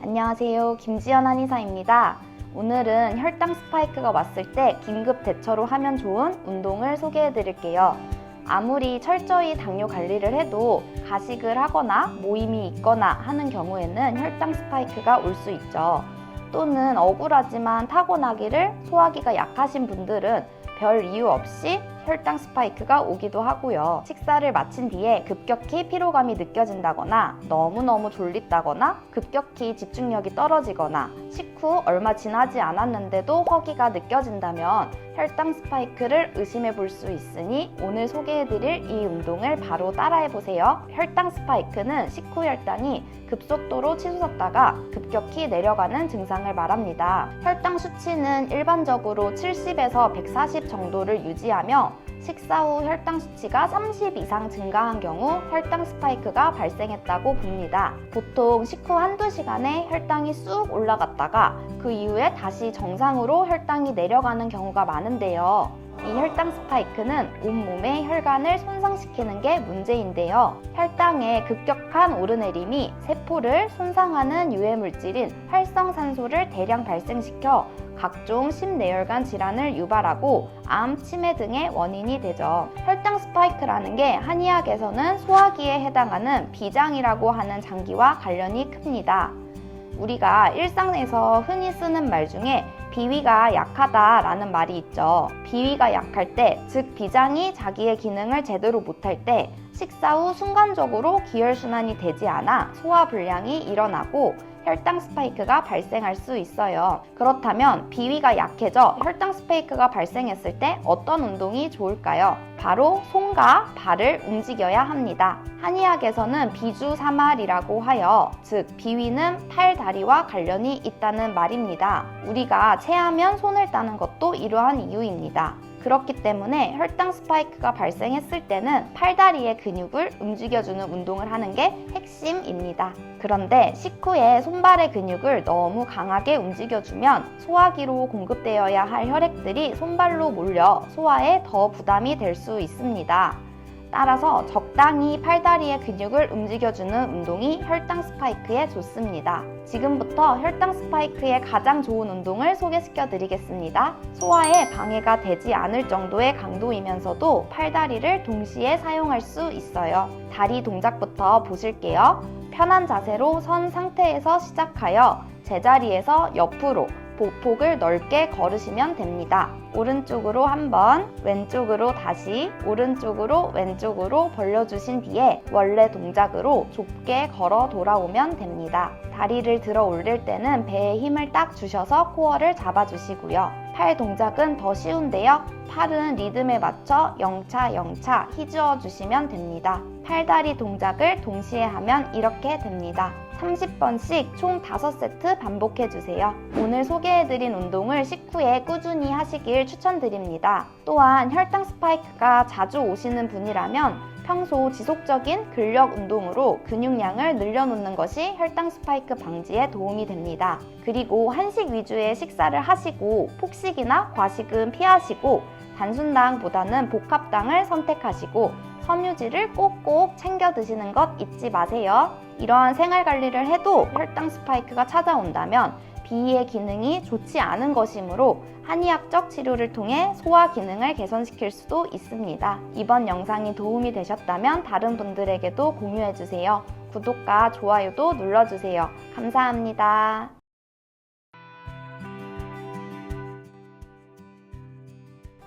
안녕하세요. 김지연 한의사입니다. 오늘은 혈당 스파이크가 왔을 때 긴급 대처로 하면 좋은 운동을 소개해 드릴게요. 아무리 철저히 당뇨 관리를 해도 가식을 하거나 모임이 있거나 하는 경우에는 혈당 스파이크가 올 수 있죠. 또는 억울하지만 타고나기를 소화기가 약하신 분들은 별 이유 없이 혈당 스파이크가 오기도 하고요. 식사를 마친 뒤에 급격히 피로감이 느껴진다거나 너무너무 졸립다거나 급격히 집중력이 떨어지거나 식후 얼마 지나지 않았는데도 허기가 느껴진다면 혈당 스파이크를 의심해 볼 수 있으니 오늘 소개해드릴 이 운동을 바로 따라해보세요. 혈당 스파이크는 식후 혈당이 급속도로 치솟았다가 급격히 내려가는 증상을 말합니다. 혈당 수치는 일반적으로 70에서 140 정도를 유지하며 식사 후 혈당 수치가 30 이상 증가한 경우 혈당 스파이크가 발생했다고 봅니다. 보통 식후 한두 시간에 혈당이 쑥 올라갔다가 그 이후에 다시 정상으로 혈당이 내려가는 경우가 많은데요. 이 혈당 스파이크는 온몸의 혈관을 손상시키는 게 문제인데요. 혈당의 급격한 오르내림이 세포를 손상하는 유해물질인 활성산소를 대량 발생시켜 각종 심내혈관 질환을 유발하고 암, 치매 등의 원인이 되죠. 혈당 스파이크라는 게 한의학에서는 소화기에 해당하는 비장이라고 하는 장기와 관련이 큽니다. 우리가 일상에서 흔히 쓰는 말 중에 비위가 약하다라는 말이 있죠. 비위가 약할 때, 즉 비장이 자기의 기능을 제대로 못할 때 식사 후 순간적으로 기혈순환이 되지 않아 소화불량이 일어나고 혈당 스파이크가 발생할 수 있어요. 그렇다면 비위가 약해져 혈당 스파이크가 발생했을 때 어떤 운동이 좋을까요? 바로 손과 발을 움직여야 합니다. 한의학에서는 비주사말이라고 하여 즉 비위는 팔, 다리와 관련이 있다는 말입니다. 우리가 체하면 손을 따는 것도 이러한 이유입니다. 그렇기 때문에 혈당 스파이크가 발생했을 때는 팔다리의 근육을 움직여주는 운동을 하는 게 핵심입니다. 그런데 식후에 손발의 근육을 너무 강하게 움직여주면 소화기로 공급되어야 할 혈액들이 손발로 몰려 소화에 더 부담이 될 수 있습니다. 따라서 적당히 팔다리의 근육을 움직여주는 운동이 혈당 스파이크에 좋습니다. 지금부터 혈당 스파이크의 가장 좋은 운동을 소개시켜 드리겠습니다. 소화에 방해가 되지 않을 정도의 강도이면서도 팔다리를 동시에 사용할 수 있어요. 다리 동작부터 보실게요. 편한 자세로 선 상태에서 시작하여 제자리에서 옆으로 보폭을 넓게 걸으시면 됩니다. 오른쪽으로 한번, 왼쪽으로 다시, 오른쪽으로 왼쪽으로 벌려주신 뒤에 원래 동작으로 좁게 걸어 돌아오면 됩니다. 다리를 들어 올릴 때는 배에 힘을 딱 주셔서 코어를 잡아주시고요. 팔 동작은 더 쉬운데요. 팔은 리듬에 맞춰 영차 영차 휘저어 주시면 됩니다. 팔다리 동작을 동시에 하면 이렇게 됩니다. 30번씩 총 5세트 반복해주세요. 오늘 소개해드린 운동을 식후에 꾸준히 하시길 추천드립니다. 또한 혈당 스파이크가 자주 오시는 분이라면 평소 지속적인 근력 운동으로 근육량을 늘려놓는 것이 혈당 스파이크 방지에 도움이 됩니다. 그리고 한식 위주의 식사를 하시고 폭식이나 과식은 피하시고 단순당보다는 복합당을 선택하시고 섬유질을 꼭꼭 챙겨 드시는 것 잊지 마세요. 이러한 생활 관리를 해도 혈당 스파이크가 찾아온다면 비위의 기능이 좋지 않은 것이므로 한의학적 치료를 통해 소화 기능을 개선시킬 수도 있습니다. 이번 영상이 도움이 되셨다면 다른 분들에게도 공유해주세요. 구독과 좋아요도 눌러주세요. 감사합니다.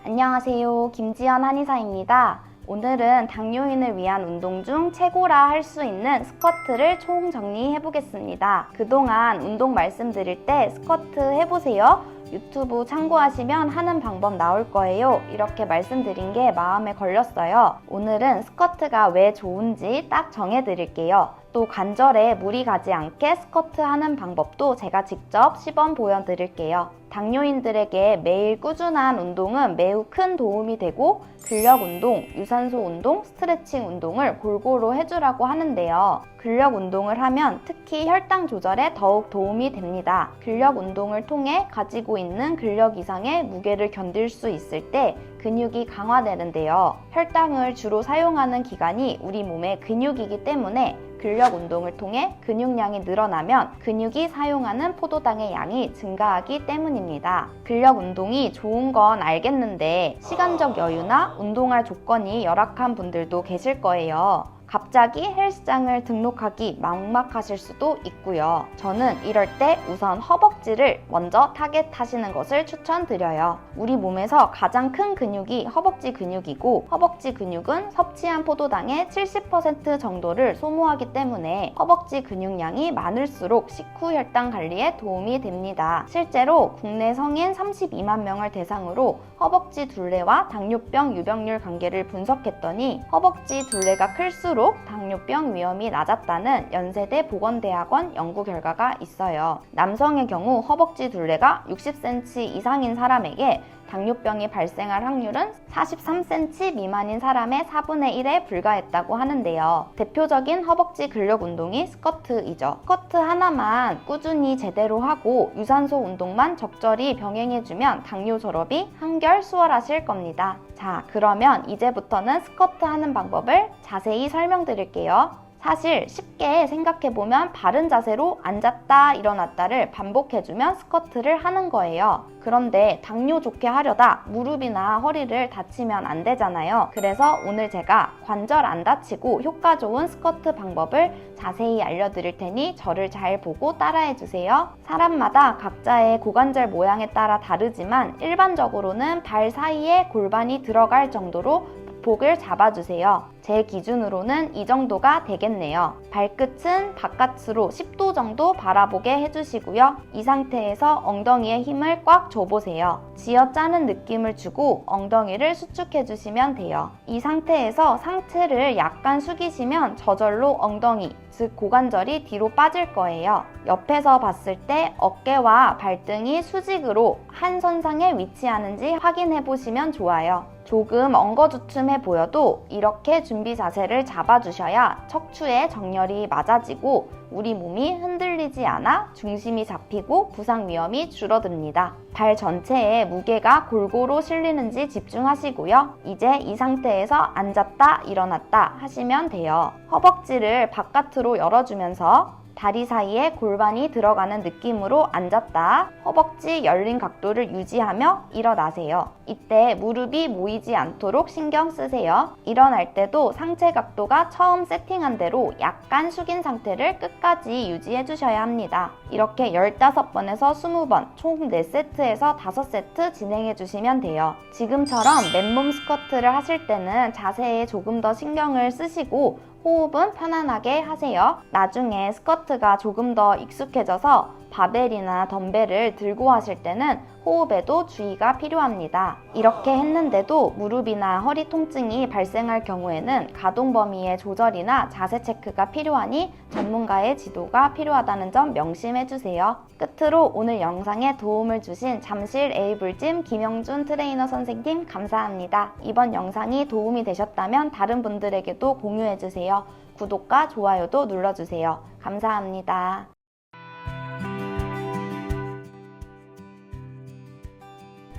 안녕하세요. 김지연 한의사입니다. 오늘은 당뇨인을 위한 운동 중 최고라 할 수 있는 스쿼트를 총정리해 보겠습니다. 그동안 운동 말씀드릴 때 스쿼트 해보세요. 유튜브 참고하시면 하는 방법 나올 거예요. 이렇게 말씀드린 게 마음에 걸렸어요. 오늘은 스쿼트가 왜 좋은지 딱 정해드릴게요. 또 관절에 무리 가지 않게 스쿼트 하는 방법도 제가 직접 시범 보여드릴게요. 당뇨인들에게 매일 꾸준한 운동은 매우 큰 도움이 되고 근력 운동, 유산소 운동, 스트레칭 운동을 골고루 해주라고 하는데요. 근력 운동을 하면 특히 혈당 조절에 더욱 도움이 됩니다. 근력 운동을 통해 가지고 있는 근력 이상의 무게를 견딜 수 있을 때 근육이 강화되는데요. 혈당을 주로 사용하는 기관이 우리 몸의 근육이기 때문에 근력 운동을 통해 근육량이 늘어나면 근육이 사용하는 포도당의 양이 증가하기 때문입니다. 근력 운동이 좋은 건 알겠는데 시간적 여유나 운동할 조건이 열악한 분들도 계실 거예요. 갑자기 헬스장을 등록하기 막막하실 수도 있고요. 저는 이럴 때 우선 허벅지를 먼저 타겟하시는 것을 추천드려요. 우리 몸에서 가장 큰 근육이 허벅지 근육이고 허벅지 근육은 섭취한 포도당의 70% 정도를 소모하기 때문에 허벅지 근육량이 많을수록 식후 혈당 관리에 도움이 됩니다. 실제로 국내 성인 32만 명을 대상으로 허벅지 둘레와 당뇨병 유병률 관계를 분석했더니 허벅지 둘레가 클수록 당뇨병 위험이 낮았다는 연세대 보건대학원 연구 결과가 있어요. 남성의 경우 허벅지 둘레가 60cm 이상인 사람에게 당뇨병이 발생할 확률은 43cm 미만인 사람의 4분의 1에 불과했다고 하는데요. 대표적인 허벅지 근력 운동이 스쿼트이죠. 스쿼트 하나만 꾸준히 제대로 하고 유산소 운동만 적절히 병행해주면 당뇨 졸업이 한결 수월하실 겁니다. 자, 그러면 이제부터는 스쿼트 하는 방법을 자세히 설명드릴게요. 사실 쉽게 생각해보면 바른 자세로 앉았다 일어났다를 반복해주면 스쿼트를 하는 거예요. 그런데 당뇨 좋게 하려다 무릎이나 허리를 다치면 안 되잖아요. 그래서 오늘 제가 관절 안 다치고 효과 좋은 스쿼트 방법을 자세히 알려드릴 테니 저를 잘 보고 따라해주세요. 사람마다 각자의 고관절 모양에 따라 다르지만 일반적으로는 발 사이에 골반이 들어갈 정도로 복을 잡아주세요. 제 기준으로는 이 정도가 되겠네요. 발끝은 바깥으로 10도 정도 바라보게 해주시고요. 이 상태에서 엉덩이에 힘을 꽉 줘보세요. 쥐어짜는 느낌을 주고 엉덩이를 수축해주시면 돼요. 이 상태에서 상체를 약간 숙이시면 저절로 엉덩이, 즉 고관절이 뒤로 빠질 거예요. 옆에서 봤을 때 어깨와 발등이 수직으로 한 선상에 위치하는지 확인해 보시면 좋아요. 조금 엉거주춤해 보여도 이렇게 준비 자세를 잡아주셔야 척추에 정렬이 맞아지고 우리 몸이 흔들리지 않아 중심이 잡히고 부상 위험이 줄어듭니다. 발 전체에 무게가 골고루 실리는지 집중하시고요. 이제 이 상태에서 앉았다 일어났다 하시면 돼요. 허벅지를 바깥으로 열어주면서 다리 사이에 골반이 들어가는 느낌으로 앉았다. 허벅지 열린 각도를 유지하며 일어나세요. 이때 무릎이 모이지 않도록 신경 쓰세요. 일어날 때도 상체 각도가 처음 세팅한 대로 약간 숙인 상태를 끝까지 유지해 주셔야 합니다. 이렇게 15번에서 20번, 총 4세트에서 5세트 진행해 주시면 돼요. 지금처럼 맨몸 스쿼트를 하실 때는 자세에 조금 더 신경을 쓰시고 호흡은 편안하게 하세요. 나중에 스쿼트가 조금 더 익숙해져서 바벨이나 덤벨을 들고 하실 때는 호흡에도 주의가 필요합니다. 이렇게 했는데도 무릎이나 허리 통증이 발생할 경우에는 가동 범위의 조절이나 자세 체크가 필요하니 전문가의 지도가 필요하다는 점 명심해 주세요. 끝으로 오늘 영상에 도움을 주신 잠실 에이블짐 김영준 트레이너 선생님 감사합니다. 이번 영상이 도움이 되셨다면 다른 분들에게도 공유해 주세요. 구독과 좋아요도 눌러주세요. 감사합니다.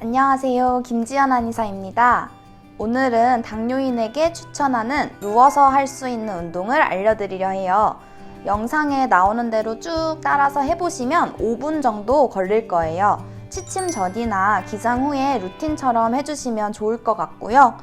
안녕하세요. 김지연 한의사입니다. 오늘은 당뇨인에게 추천하는 누워서 할 수 있는 운동을 알려드리려 해요. 영상에 나오는 대로 쭉 따라서 해보시면 5분 정도 걸릴 거예요. 취침 전이나 기상 후에 루틴처럼 해주시면 좋을 것 같고요.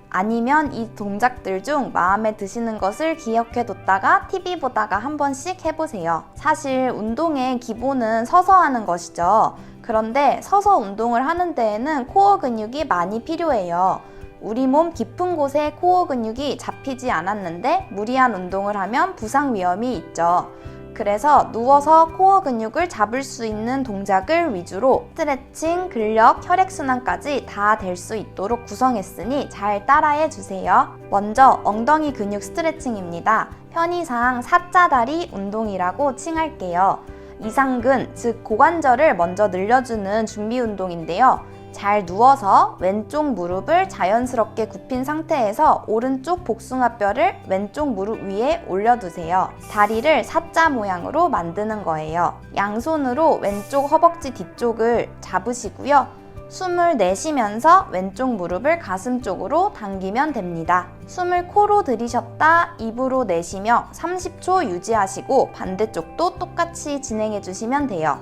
아니면 이 동작들 중 마음에 드시는 것을 기억해 뒀다가 TV 보다가 한 번씩 해보세요. 사실 운동의 기본은 서서 하는 것이죠. 그런데 서서 운동을 하는 데에는 코어 근육이 많이 필요해요. 우리 몸 깊은 곳에 코어 근육이 잡히지 않았는데 무리한 운동을 하면 부상 위험이 있죠. 그래서 누워서 코어 근육을 잡을 수 있는 동작을 위주로 스트레칭, 근력, 혈액순환까지 다 될 수 있도록 구성했으니 잘 따라해 주세요. 먼저 엉덩이 근육 스트레칭입니다. 편의상 사자다리 운동이라고 칭할게요. 이상근, 즉 고관절을 먼저 늘려주는 준비 운동인데요. 잘 누워서 왼쪽 무릎을 자연스럽게 굽힌 상태에서 오른쪽 복숭아뼈를 왼쪽 무릎 위에 올려두세요. 다리를 사자 모양으로 만드는 거예요. 양손으로 왼쪽 허벅지 뒤쪽을 잡으시고요. 숨을 내쉬면서 왼쪽 무릎을 가슴 쪽으로 당기면 됩니다. 숨을 코로 들이셨다 입으로 내쉬며 30초 유지하시고 반대쪽도 똑같이 진행해 주시면 돼요.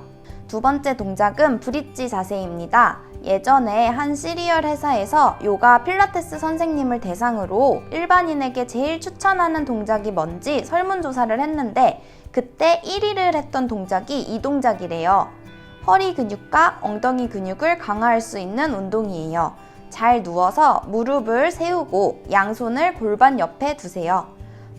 두 번째 동작은 브릿지 자세입니다. 예전에 한 시리얼 회사에서 요가 필라테스 선생님을 대상으로 일반인에게 제일 추천하는 동작이 뭔지 설문조사를 했는데 그때 1위를 했던 동작이 이 동작이래요. 허리 근육과 엉덩이 근육을 강화할 수 있는 운동이에요. 잘 누워서 무릎을 세우고 양손을 골반 옆에 두세요.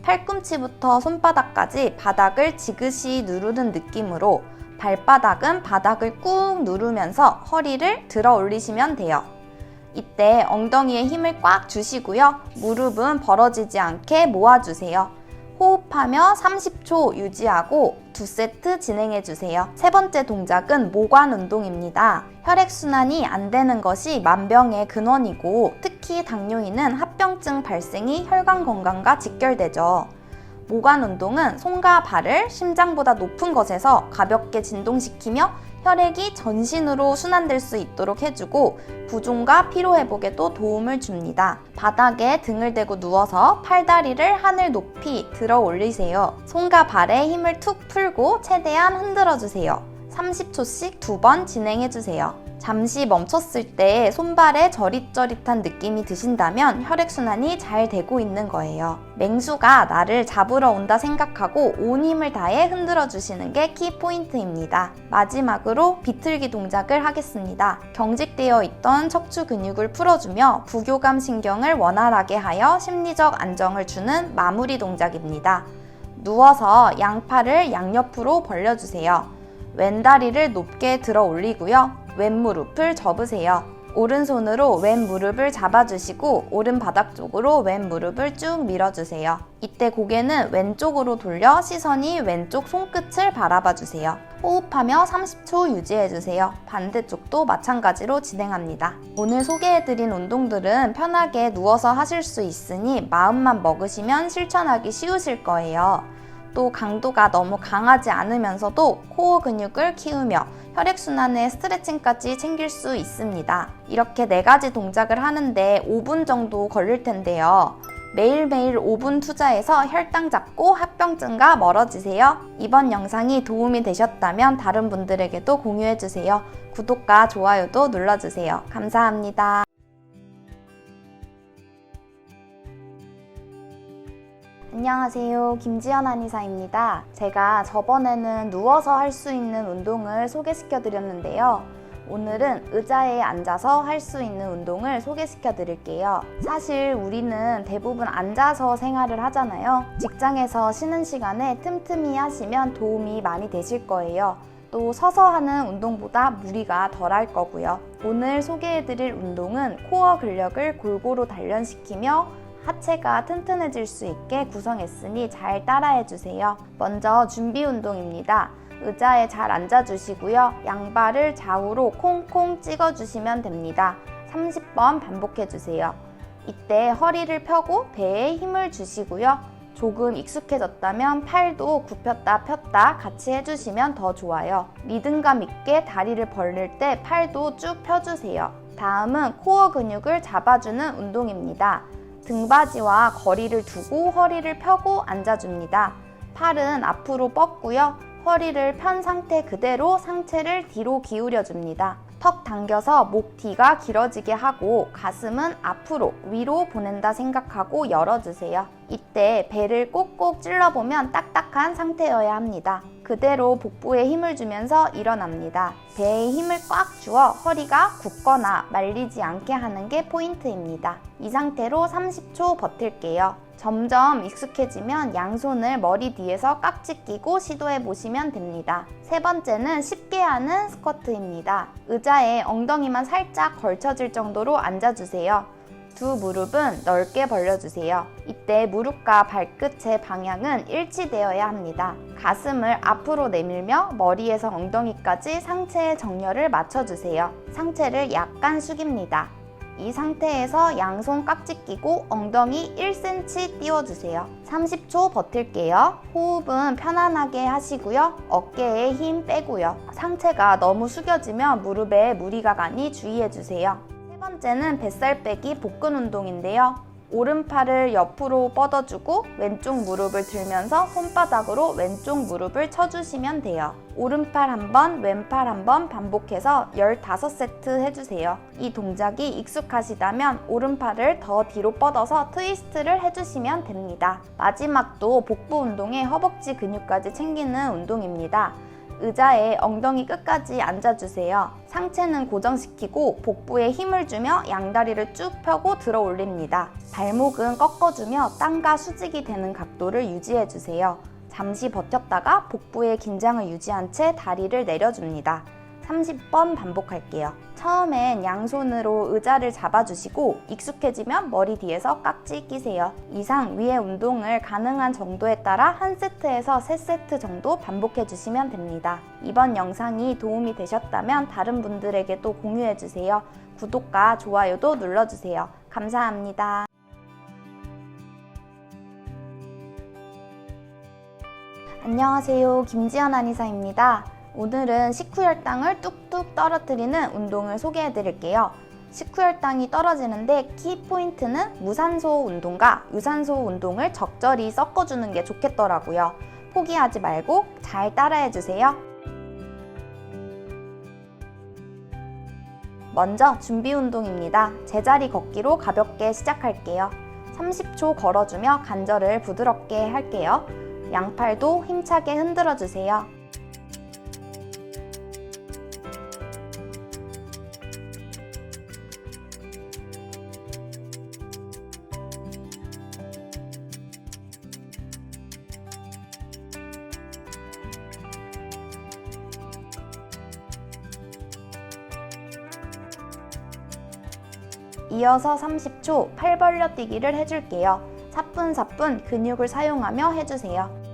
팔꿈치부터 손바닥까지 바닥을 지그시 누르는 느낌으로 발바닥은 바닥을 꾹 누르면서 허리를 들어 올리시면 돼요. 이때 엉덩이에 힘을 꽉 주시고요. 무릎은 벌어지지 않게 모아주세요. 호흡하며 30초 유지하고 2세트 진행해주세요. 세 번째 동작은 모관 운동입니다. 혈액순환이 안 되는 것이 만병의 근원이고 특히 당뇨인은 합병증 발생이 혈관 건강과 직결되죠. 모관 운동은 손과 발을 심장보다 높은 곳에서 가볍게 진동시키며 혈액이 전신으로 순환될 수 있도록 해주고 부종과 피로회복에도 도움을 줍니다. 바닥에 등을 대고 누워서 팔다리를 하늘 높이 들어 올리세요. 손과 발에 힘을 툭 풀고 최대한 흔들어주세요. 30초씩 2번 진행해주세요. 잠시 멈췄을 때 손발에 저릿저릿한 느낌이 드신다면 혈액순환이 잘 되고 있는 거예요. 맹수가 나를 잡으러 온다 생각하고 온 힘을 다해 흔들어 주시는 게 키포인트입니다. 마지막으로 비틀기 동작을 하겠습니다. 경직되어 있던 척추 근육을 풀어주며 부교감 신경을 원활하게 하여 심리적 안정을 주는 마무리 동작입니다. 누워서 양팔을 양옆으로 벌려주세요. 왼다리를 높게 들어 올리고요. 왼무릎을 접으세요. 오른손으로 왼무릎을 잡아주시고 오른 바닥 쪽으로 왼무릎을 쭉 밀어주세요. 이때 고개는 왼쪽으로 돌려 시선이 왼쪽 손끝을 바라봐주세요. 호흡하며 30초 유지해주세요. 반대쪽도 마찬가지로 진행합니다. 오늘 소개해드린 운동들은 편하게 누워서 하실 수 있으니 마음만 먹으시면 실천하기 쉬우실 거예요. 또 강도가 너무 강하지 않으면서도 코어 근육을 키우며 혈액순환에 스트레칭까지 챙길 수 있습니다. 이렇게 4가지 동작을 하는데 5분 정도 걸릴 텐데요. 매일매일 5분 투자해서 혈당 잡고 합병증과 멀어지세요. 이번 영상이 도움이 되셨다면 다른 분들에게도 공유해주세요. 구독과 좋아요도 눌러주세요. 감사합니다. 안녕하세요. 김지연 한의사입니다. 제가 저번에는 누워서 할 수 있는 운동을 소개시켜 드렸는데요. 오늘은 의자에 앉아서 할 수 있는 운동을 소개시켜 드릴게요. 사실 우리는 대부분 앉아서 생활을 하잖아요. 직장에서 쉬는 시간에 틈틈이 하시면 도움이 많이 되실 거예요. 또 서서 하는 운동보다 무리가 덜할 거고요. 오늘 소개해 드릴 운동은 코어 근력을 골고루 단련시키며 하체가 튼튼해질 수 있게 구성했으니 잘 따라해주세요. 먼저 준비 운동입니다. 의자에 잘 앉아주시고요. 양발을 좌우로 콩콩 찍어주시면 됩니다. 30번 반복해주세요. 이때 허리를 펴고 배에 힘을 주시고요. 조금 익숙해졌다면 팔도 굽혔다 폈다 같이 해주시면 더 좋아요. 리듬감 있게 다리를 벌릴 때 팔도 쭉 펴주세요. 다음은 코어 근육을 잡아주는 운동입니다. 등받이와 거리를 두고 허리를 펴고 앉아줍니다. 팔은 앞으로 뻗고요. 허리를 편 상태 그대로 상체를 뒤로 기울여줍니다. 턱 당겨서 목 뒤가 길어지게 하고 가슴은 앞으로 위로 보낸다 생각하고 열어주세요. 이때 배를 꼭꼭 찔러보면 딱딱한 상태여야 합니다. 그대로 복부에 힘을 주면서 일어납니다. 배에 힘을 꽉 주어 허리가 굳거나 말리지 않게 하는 게 포인트입니다. 이 상태로 30초 버틸게요. 점점 익숙해지면 양손을 머리 뒤에서 깍지 끼고 시도해 보시면 됩니다. 세 번째는 쉽게 하는 스쿼트입니다. 의자에 엉덩이만 살짝 걸쳐질 정도로 앉아주세요. 두 무릎은 넓게 벌려주세요. 이때 무릎과 발끝의 방향은 일치되어야 합니다. 가슴을 앞으로 내밀며 머리에서 엉덩이까지 상체의 정렬을 맞춰주세요. 상체를 약간 숙입니다. 이 상태에서 양손 깍지 끼고 엉덩이 1cm 띄워주세요. 30초 버틸게요. 호흡은 편안하게 하시고요. 어깨에 힘 빼고요. 상체가 너무 숙여지면 무릎에 무리가 가니 주의해주세요. 세 번째는 뱃살 빼기 복근 운동인데요. 오른팔을 옆으로 뻗어주고 왼쪽 무릎을 들면서 손바닥으로 왼쪽 무릎을 쳐주시면 돼요. 오른팔 한 번, 왼팔 한 번 반복해서 15세트 해주세요. 이 동작이 익숙하시다면 오른팔을 더 뒤로 뻗어서 트위스트를 해주시면 됩니다. 마지막도 복부 운동에 허벅지 근육까지 챙기는 운동입니다. 의자에 엉덩이 끝까지 앉아주세요. 상체는 고정시키고 복부에 힘을 주며 양다리를 쭉 펴고 들어 올립니다. 발목은 꺾어주며 땅과 수직이 되는 각도를 유지해주세요. 잠시 버텼다가 복부의 긴장을 유지한 채 다리를 내려줍니다. 30번 반복할게요. 처음엔 양손으로 의자를 잡아주시고 익숙해지면 머리 뒤에서 깍지 끼세요. 이상 위의 운동을 가능한 정도에 따라 1세트에서 3세트 정도 반복해주시면 됩니다. 이번 영상이 도움이 되셨다면 다른 분들에게도 공유해주세요. 구독과 좋아요도 눌러주세요. 감사합니다. 안녕하세요. 김지연 한의사입니다. 오늘은 식후혈당을 뚝뚝 떨어뜨리는 운동을 소개해 드릴게요. 식후혈당이 떨어지는데 키포인트는 무산소 운동과 유산소 운동을 적절히 섞어주는 게 좋겠더라고요. 포기하지 말고 잘 따라해 주세요. 먼저 준비 운동입니다. 제자리 걷기로 가볍게 시작할게요. 30초 걸어주며 관절을 부드럽게 할게요. 양팔도 힘차게 흔들어 주세요. 이어서 30초 팔 벌려 뛰기를 해줄게요. 사뿐사뿐 근육을 사용하며 해주세요.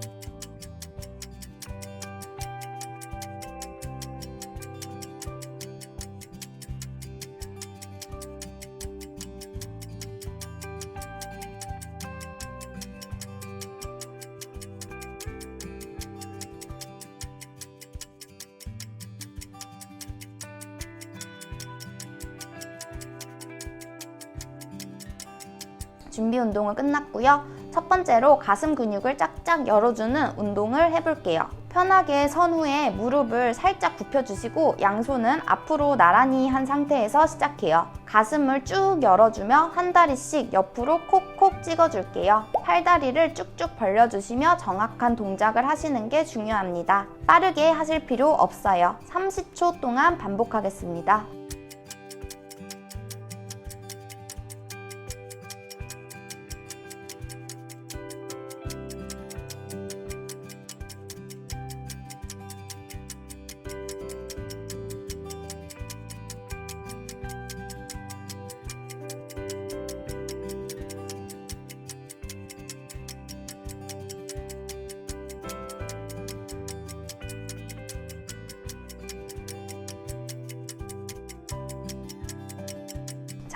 준비 운동은 끝났고요. 첫 번째로 가슴 근육을 쫙쫙 열어주는 운동을 해볼게요. 편하게 선 후에 무릎을 살짝 굽혀주시고 양손은 앞으로 나란히 한 상태에서 시작해요. 가슴을 쭉 열어주며 한 다리씩 옆으로 콕콕 찍어줄게요. 팔다리를 쭉쭉 벌려주시며 정확한 동작을 하시는 게 중요합니다. 빠르게 하실 필요 없어요. 30초 동안 반복하겠습니다.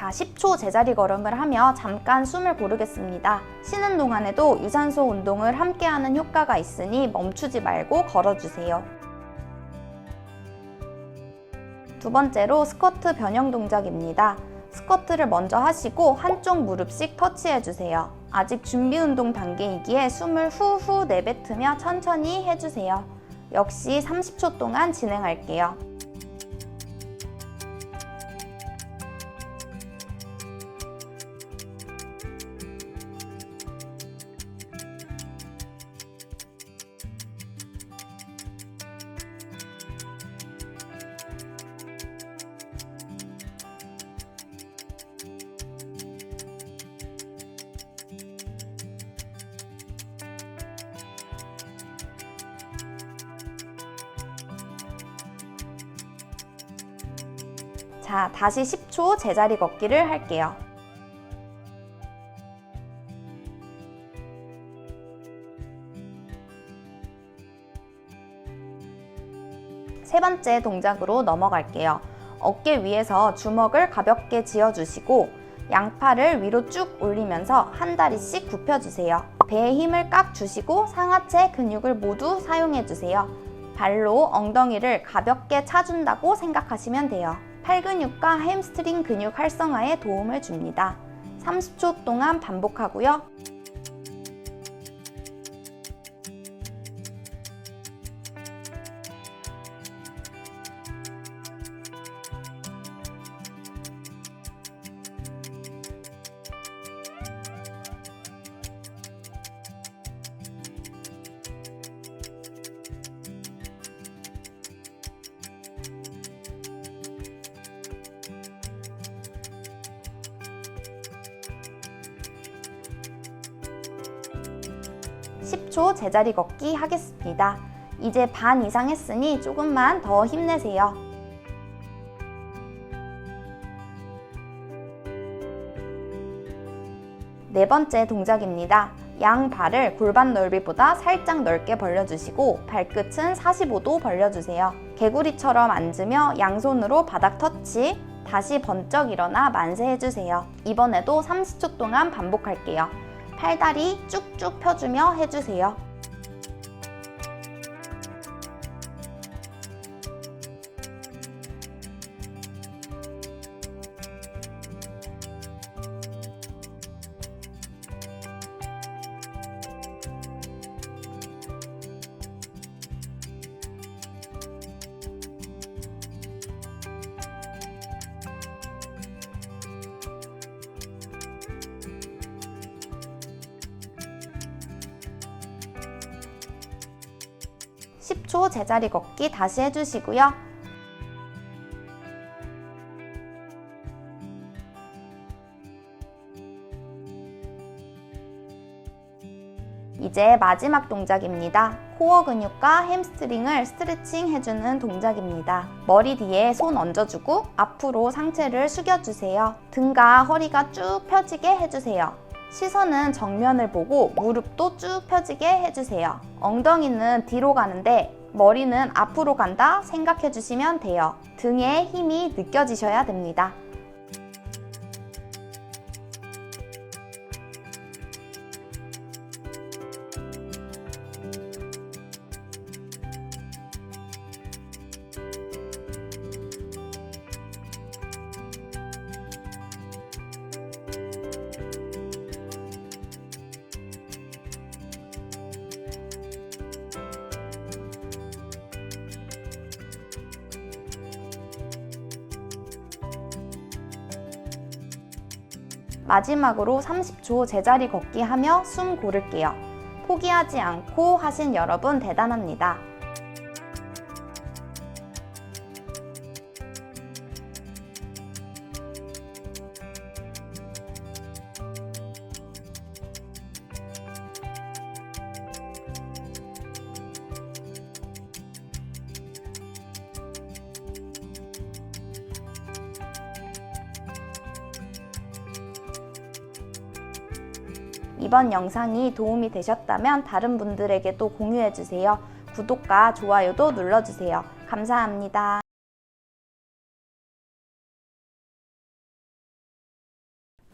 자, 10초 제자리 걸음을 하며 잠깐 숨을 고르겠습니다. 쉬는 동안에도 유산소 운동을 함께하는 효과가 있으니 멈추지 말고 걸어주세요. 두 번째로 스쿼트 변형 동작입니다. 스쿼트를 먼저 하시고 한쪽 무릎씩 터치해주세요. 아직 준비 운동 단계이기에 숨을 후후 내뱉으며 천천히 해주세요. 역시 30초 동안 진행할게요. 자, 다시 10초 제자리 걷기를 할게요. 세 번째 동작으로 넘어갈게요. 어깨 위에서 주먹을 가볍게 쥐어주시고 양팔을 위로 쭉 올리면서 한 다리씩 굽혀주세요. 배에 힘을 꽉 주시고 상하체 근육을 모두 사용해주세요. 발로 엉덩이를 가볍게 차준다고 생각하시면 돼요. 팔 근육과 햄스트링 근육 활성화에 도움을 줍니다. 30초 동안 반복하고요. (10초) 제자리 걷기 하겠습니다. 이제 반 이상 했으니 조금만 더 힘내세요. 네 번째 동작입니다. 양발을 골반 넓이보다 살짝 넓게 벌려주시고 발끝은 45도 벌려주세요. 개구리처럼 앉으며 양손으로 바닥 터치, 다시 번쩍 일어나 만세 해주세요. 이번에도 30초 동안 반복할게요. 팔다리 쭉쭉 펴주며 해주세요. (10초) 제자리 걷기 다시 해주시고요. 이제 마지막 동작입니다. 코어 근육과 햄스트링을 스트레칭 해주는 동작입니다. 머리 뒤에 손 얹어주고 앞으로 상체를 숙여주세요. 등과 허리가 쭉 펴지게 해주세요. 시선은 정면을 보고 무릎도 쭉 펴지게 해주세요. 엉덩이는 뒤로 가는데 머리는 앞으로 간다 생각해 주시면 돼요. 등에 힘이 느껴지셔야 됩니다. 마지막으로 30초 제자리 걷기 하며 숨 고를게요. 포기하지 않고 하신 여러분 대단합니다. 이번 영상이 도움이 되셨다면 다른 분들에게도 공유해주세요. 구독과 좋아요도 눌러주세요. 감사합니다.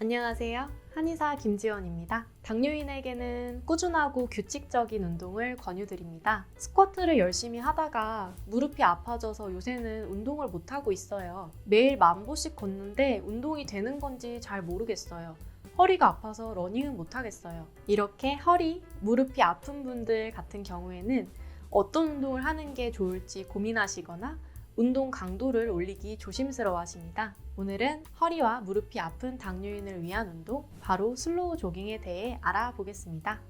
안녕하세요. 한의사 김지원입니다. 당뇨인에게는 꾸준하고 규칙적인 운동을 권유드립니다. 스쿼트를 열심히 하다가 무릎이 아파져서 요새는 운동을 못하고 있어요. 매일 10,000보씩 걷는데 운동이 되는 건지 잘 모르겠어요. 허리가 아파서 러닝은 못하겠어요. 이렇게 허리, 무릎이 아픈 분들 같은 경우에는 어떤 운동을 하는 게 좋을지 고민하시거나 운동 강도를 올리기 조심스러워 하십니다. 오늘은 허리와 무릎이 아픈 당뇨인을 위한 운동, 바로 슬로우 조깅에 대해 알아보겠습니다.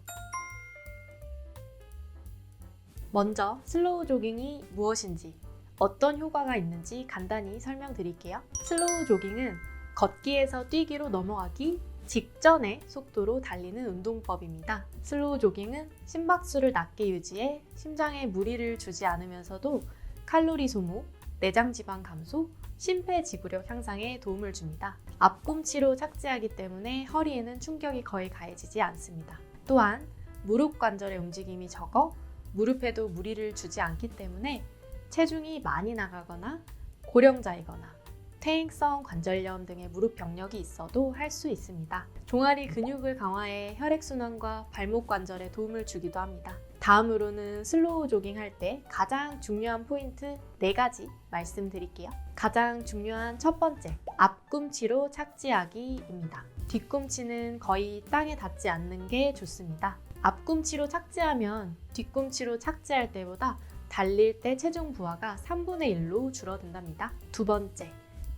먼저 슬로우 조깅이 무엇인지, 어떤 효과가 있는지 간단히 설명드릴게요. 슬로우 조깅은 걷기에서 뛰기로 넘어가기 직전의 속도로 달리는 운동법입니다. 슬로우 조깅은 심박수를 낮게 유지해 심장에 무리를 주지 않으면서도 칼로리 소모, 내장 지방 감소, 심폐지구력 향상에 도움을 줍니다. 앞꿈치로 착지하기 때문에 허리에는 충격이 거의 가해지지 않습니다. 또한 무릎 관절의 움직임이 적어 무릎에도 무리를 주지 않기 때문에 체중이 많이 나가거나 고령자이거나 퇴행성 관절염 등의 무릎 병력이 있어도 할 수 있습니다. 종아리 근육을 강화해 혈액순환과 발목 관절에 도움을 주기도 합니다. 다음으로는 슬로우 조깅 할 때 가장 중요한 포인트 4가지 말씀드릴게요. 가장 중요한 첫 번째, 앞꿈치로 착지하기입니다. 뒤꿈치는 거의 땅에 닿지 않는 게 좋습니다. 앞꿈치로 착지하면 뒤꿈치로 착지할 때보다 달릴 때 체중 부하가 3분의 1로 줄어든답니다. 두 번째,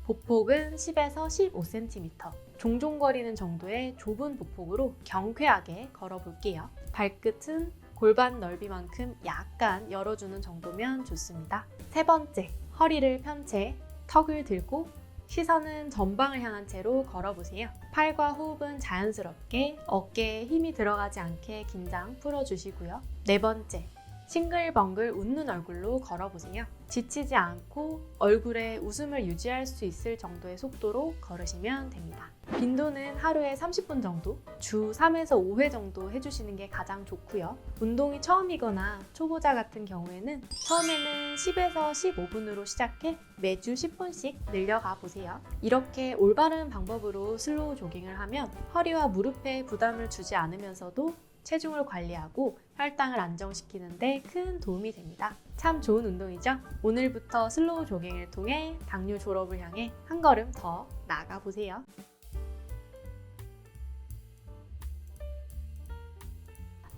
보폭은 10에서 15cm. 종종거리는 정도의 좁은 보폭으로 경쾌하게 걸어볼게요. 발끝은 골반 넓이만큼 약간 열어주는 정도면 좋습니다. 세 번째, 허리를 편 채 턱을 들고 시선은 전방을 향한 채로 걸어보세요. 팔과 호흡은 자연스럽게 어깨에 힘이 들어가지 않게 긴장 풀어주시고요. 네 번째, 싱글벙글 웃는 얼굴로 걸어보세요. 지치지 않고 얼굴에 웃음을 유지할 수 있을 정도의 속도로 걸으시면 됩니다. 빈도는 하루에 30분 정도, 주 3에서 5회 정도 해주시는 게 가장 좋고요. 운동이 처음이거나 초보자 같은 경우에는 처음에는 10에서 15분으로 시작해 매주 10분씩 늘려가 보세요. 이렇게 올바른 방법으로 슬로우 조깅을 하면 허리와 무릎에 부담을 주지 않으면서도 체중을 관리하고 혈당을 안정시키는 데 큰 도움이 됩니다. 참 좋은 운동이죠? 오늘부터 슬로우 조깅을 통해 당뇨 졸업을 향해 한 걸음 더 나아가 보세요.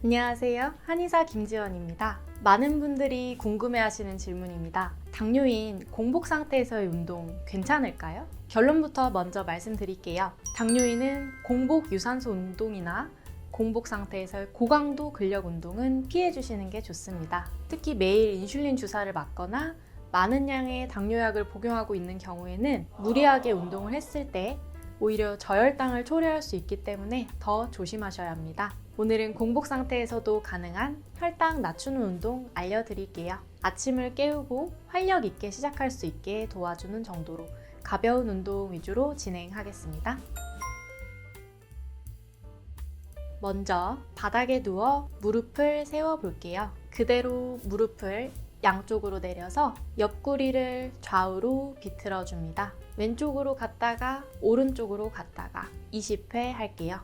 안녕하세요. 한의사 김지원입니다. 많은 분들이 궁금해하시는 질문입니다. 당뇨인 공복 상태에서의 운동 괜찮을까요? 결론부터 먼저 말씀드릴게요. 당뇨인은 공복 유산소 운동이나 공복 상태에서의 고강도 근력 운동은 피해 주시는 게 좋습니다. 특히 매일 인슐린 주사를 맞거나 많은 양의 당뇨약을 복용하고 있는 경우에는 무리하게 운동을 했을 때 오히려 저혈당을 초래할 수 있기 때문에 더 조심하셔야 합니다. 오늘은 공복 상태에서도 가능한 혈당 낮추는 운동 알려드릴게요. 아침을 깨우고 활력 있게 시작할 수 있게 도와주는 정도로 가벼운 운동 위주로 진행하겠습니다. 먼저 바닥에 누워 무릎을 세워 볼게요. 그대로 무릎을 양쪽으로 내려서 옆구리를 좌우로 비틀어 줍니다. 왼쪽으로 갔다가 오른쪽으로 갔다가 20회 할게요.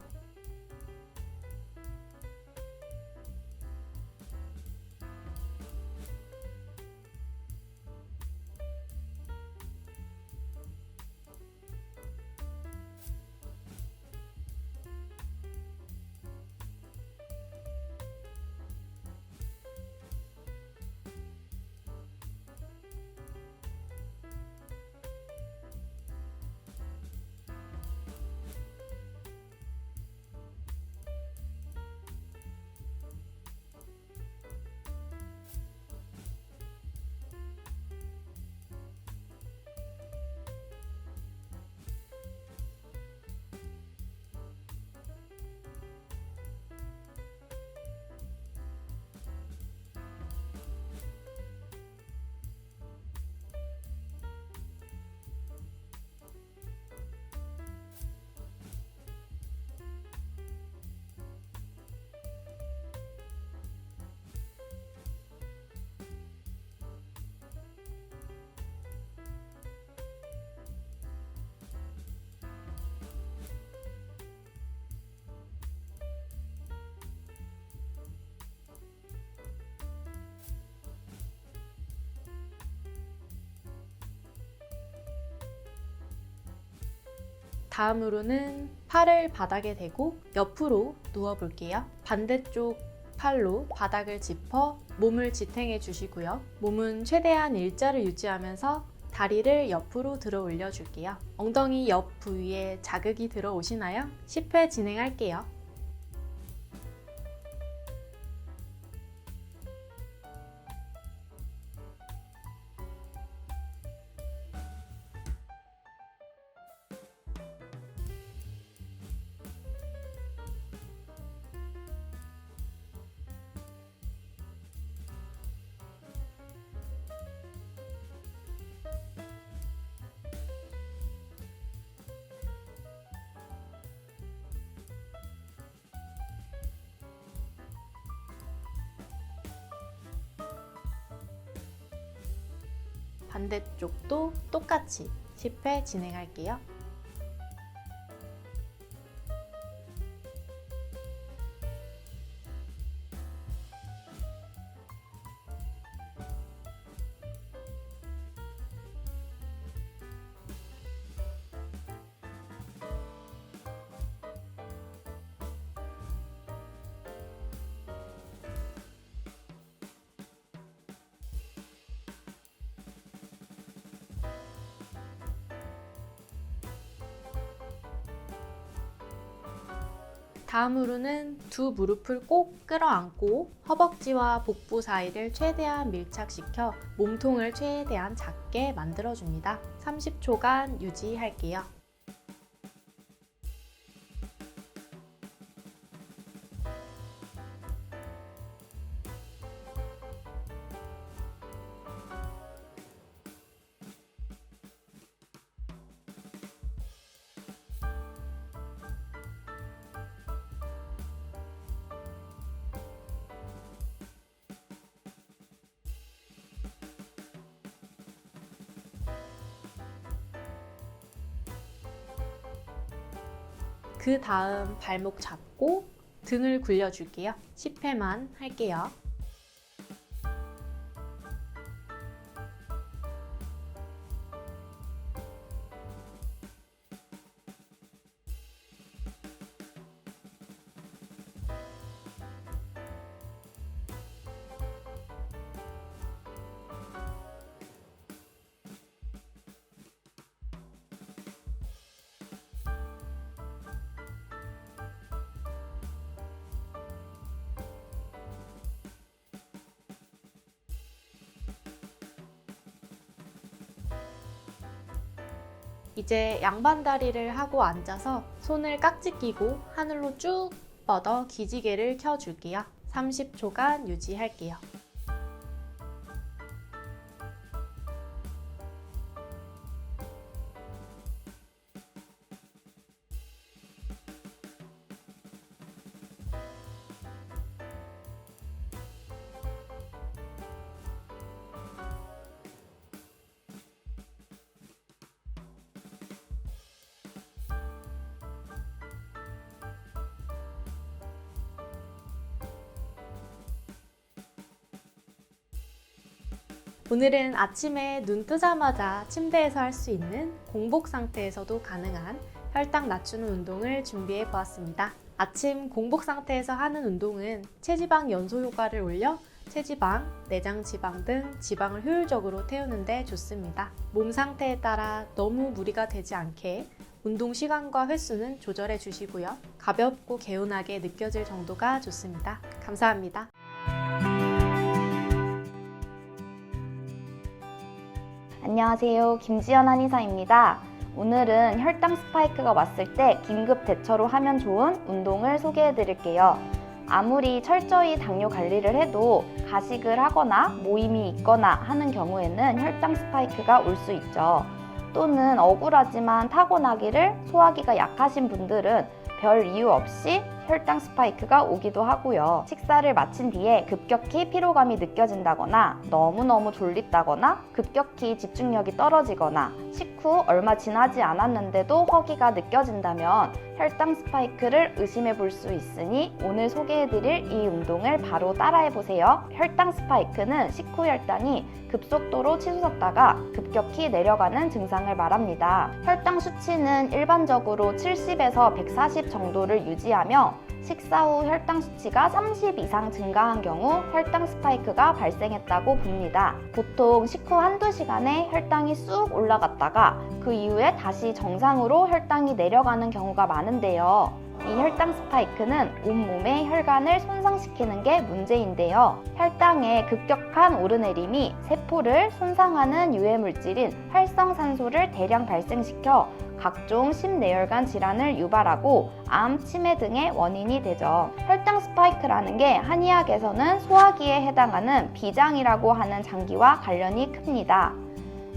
다음으로는 팔을 바닥에 대고 옆으로 누워 볼게요. 반대쪽 팔로 바닥을 짚어 몸을 지탱해 주시고요. 몸은 최대한 일자를 유지하면서 다리를 옆으로 들어 올려 줄게요. 엉덩이 옆 부위에 자극이 들어오시나요? 10회 진행할게요. 반대쪽도 똑같이 10회 진행할게요. 다음으로는 두 무릎을 꼭 끌어안고 허벅지와 복부 사이를 최대한 밀착시켜 몸통을 최대한 작게 만들어줍니다. 30초간 유지할게요. 그 다음 발목 잡고 등을 굴려줄게요. 10회만 할게요. 이제 양반 다리를 하고 앉아서 손을 깍지 끼고 하늘로 쭉 뻗어 기지개를 켜줄게요. 30초간 유지할게요. 오늘은 아침에 눈 뜨자마자 침대에서 할 수 있는 공복 상태에서도 가능한 혈당 낮추는 운동을 준비해 보았습니다. 아침 공복 상태에서 하는 운동은 체지방 연소 효과를 올려 체지방, 내장 지방 등 지방을 효율적으로 태우는 데 좋습니다. 몸 상태에 따라 너무 무리가 되지 않게 운동 시간과 횟수는 조절해 주시고요. 가볍고 개운하게 느껴질 정도가 좋습니다. 감사합니다. 안녕하세요. 김지연 한의사입니다. 오늘은 혈당 스파이크가 왔을 때 긴급 대처로 하면 좋은 운동을 소개해 드릴게요. 아무리 철저히 당뇨 관리를 해도 가식을 하거나 모임이 있거나 하는 경우에는 혈당 스파이크가 올 수 있죠. 또는 억울하지만 타고나기를 소화기가 약하신 분들은 별 이유 없이 혈당 스파이크가 오기도 하고요. 식사를 마친 뒤에 급격히 피로감이 느껴진다거나 너무너무 졸립다거나 급격히 집중력이 떨어지거나 식후 얼마 지나지 않았는데도 허기가 느껴진다면 혈당 스파이크를 의심해 볼 수 있으니 오늘 소개해드릴 이 운동을 바로 따라해보세요. 혈당 스파이크는 식후 혈당이 급속도로 치솟았다가 급격히 내려가는 증상을 말합니다. 혈당 수치는 일반적으로 70에서 140 정도를 유지하며 식사 후 혈당 수치가 30 이상 증가한 경우 혈당 스파이크가 발생했다고 봅니다. 보통 식후 한두 시간에 혈당이 쑥 올라갔다가 그 이후에 다시 정상으로 혈당이 내려가는 경우가 많은데요. 이 혈당 스파이크는 온몸의 혈관을 손상시키는 게 문제인데요. 혈당의 급격한 오르내림이 세포를 손상하는 유해물질인 활성산소를 대량 발생시켜 각종 심내혈관 질환을 유발하고 암, 치매 등의 원인이 되죠. 혈당 스파이크라는 게 한의학에서는 소화기에 해당하는 비장이라고 하는 장기와 관련이 큽니다.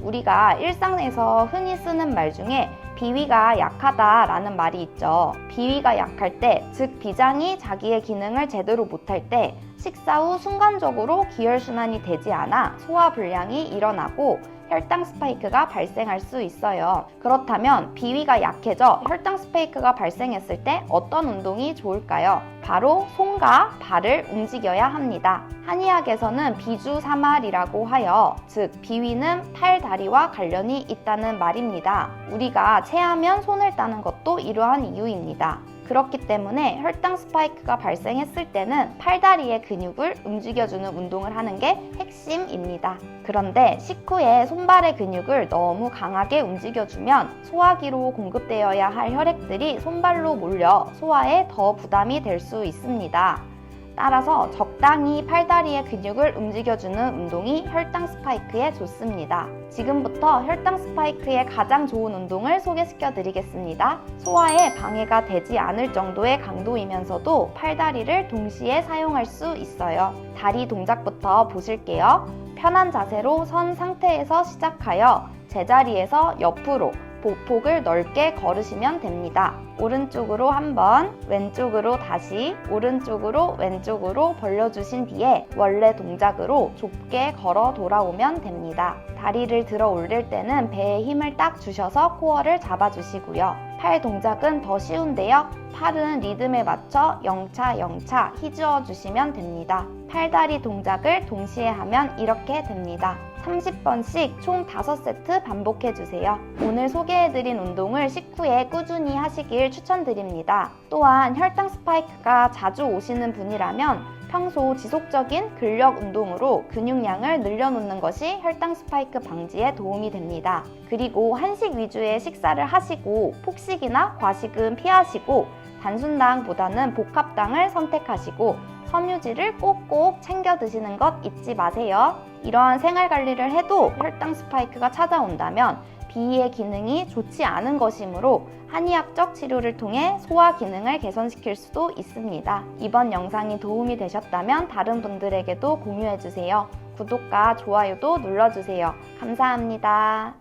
우리가 일상에서 흔히 쓰는 말 중에 비위가 약하다라는 말이 있죠. 비위가 약할 때, 즉 비장이 자기의 기능을 제대로 못할 때 식사 후 순간적으로 기혈순환이 되지 않아 소화불량이 일어나고 혈당 스파이크가 발생할 수 있어요. 그렇다면 비위가 약해져 혈당 스파이크가 발생했을 때 어떤 운동이 좋을까요? 바로 손과 발을 움직여야 합니다. 한의학에서는 비주사말이라고 하여 즉 비위는 팔, 다리와 관련이 있다는 말입니다. 우리가 체하면 손을 따는 것도 이러한 이유입니다. 그렇기 때문에 혈당 스파이크가 발생했을 때는 팔다리의 근육을 움직여주는 운동을 하는 게 핵심입니다. 그런데 식후에 손발의 근육을 너무 강하게 움직여주면 소화기로 공급되어야 할 혈액들이 손발로 몰려 소화에 더 부담이 될 수 있습니다. 따라서 적당히 팔다리의 근육을 움직여주는 운동이 혈당 스파이크에 좋습니다. 지금부터 혈당 스파이크의 가장 좋은 운동을 소개시켜 드리겠습니다. 소화에 방해가 되지 않을 정도의 강도이면서도 팔다리를 동시에 사용할 수 있어요. 다리 동작부터 보실게요. 편한 자세로 선 상태에서 시작하여 제자리에서 옆으로 보폭을 넓게 걸으시면 됩니다. 오른쪽으로 한번, 왼쪽으로 다시, 오른쪽으로 왼쪽으로 벌려주신 뒤에 원래 동작으로 좁게 걸어 돌아오면 됩니다. 다리를 들어 올릴 때는 배에 힘을 딱 주셔서 코어를 잡아주시고요. 팔 동작은 더 쉬운데요. 팔은 리듬에 맞춰 영차 휘저어 주시면 됩니다. 팔다리 동작을 동시에 하면 이렇게 됩니다. 30번씩 총 5세트 반복해주세요. 오늘 소개해드린 운동을 식후에 꾸준히 하시길 추천드립니다. 또한 혈당 스파이크가 자주 오시는 분이라면 평소 지속적인 근력 운동으로 근육량을 늘려놓는 것이 혈당 스파이크 방지에 도움이 됩니다. 그리고 한식 위주의 식사를 하시고 폭식이나 과식은 피하시고 단순당보다는 복합당을 선택하시고 섬유질을 꼭꼭 챙겨 드시는 것 잊지 마세요. 이러한 생활 관리를 해도 혈당 스파이크가 찾아온다면 비위의 기능이 좋지 않은 것이므로 한의학적 치료를 통해 소화 기능을 개선시킬 수도 있습니다. 이번 영상이 도움이 되셨다면 다른 분들에게도 공유해주세요. 구독과 좋아요도 눌러주세요. 감사합니다.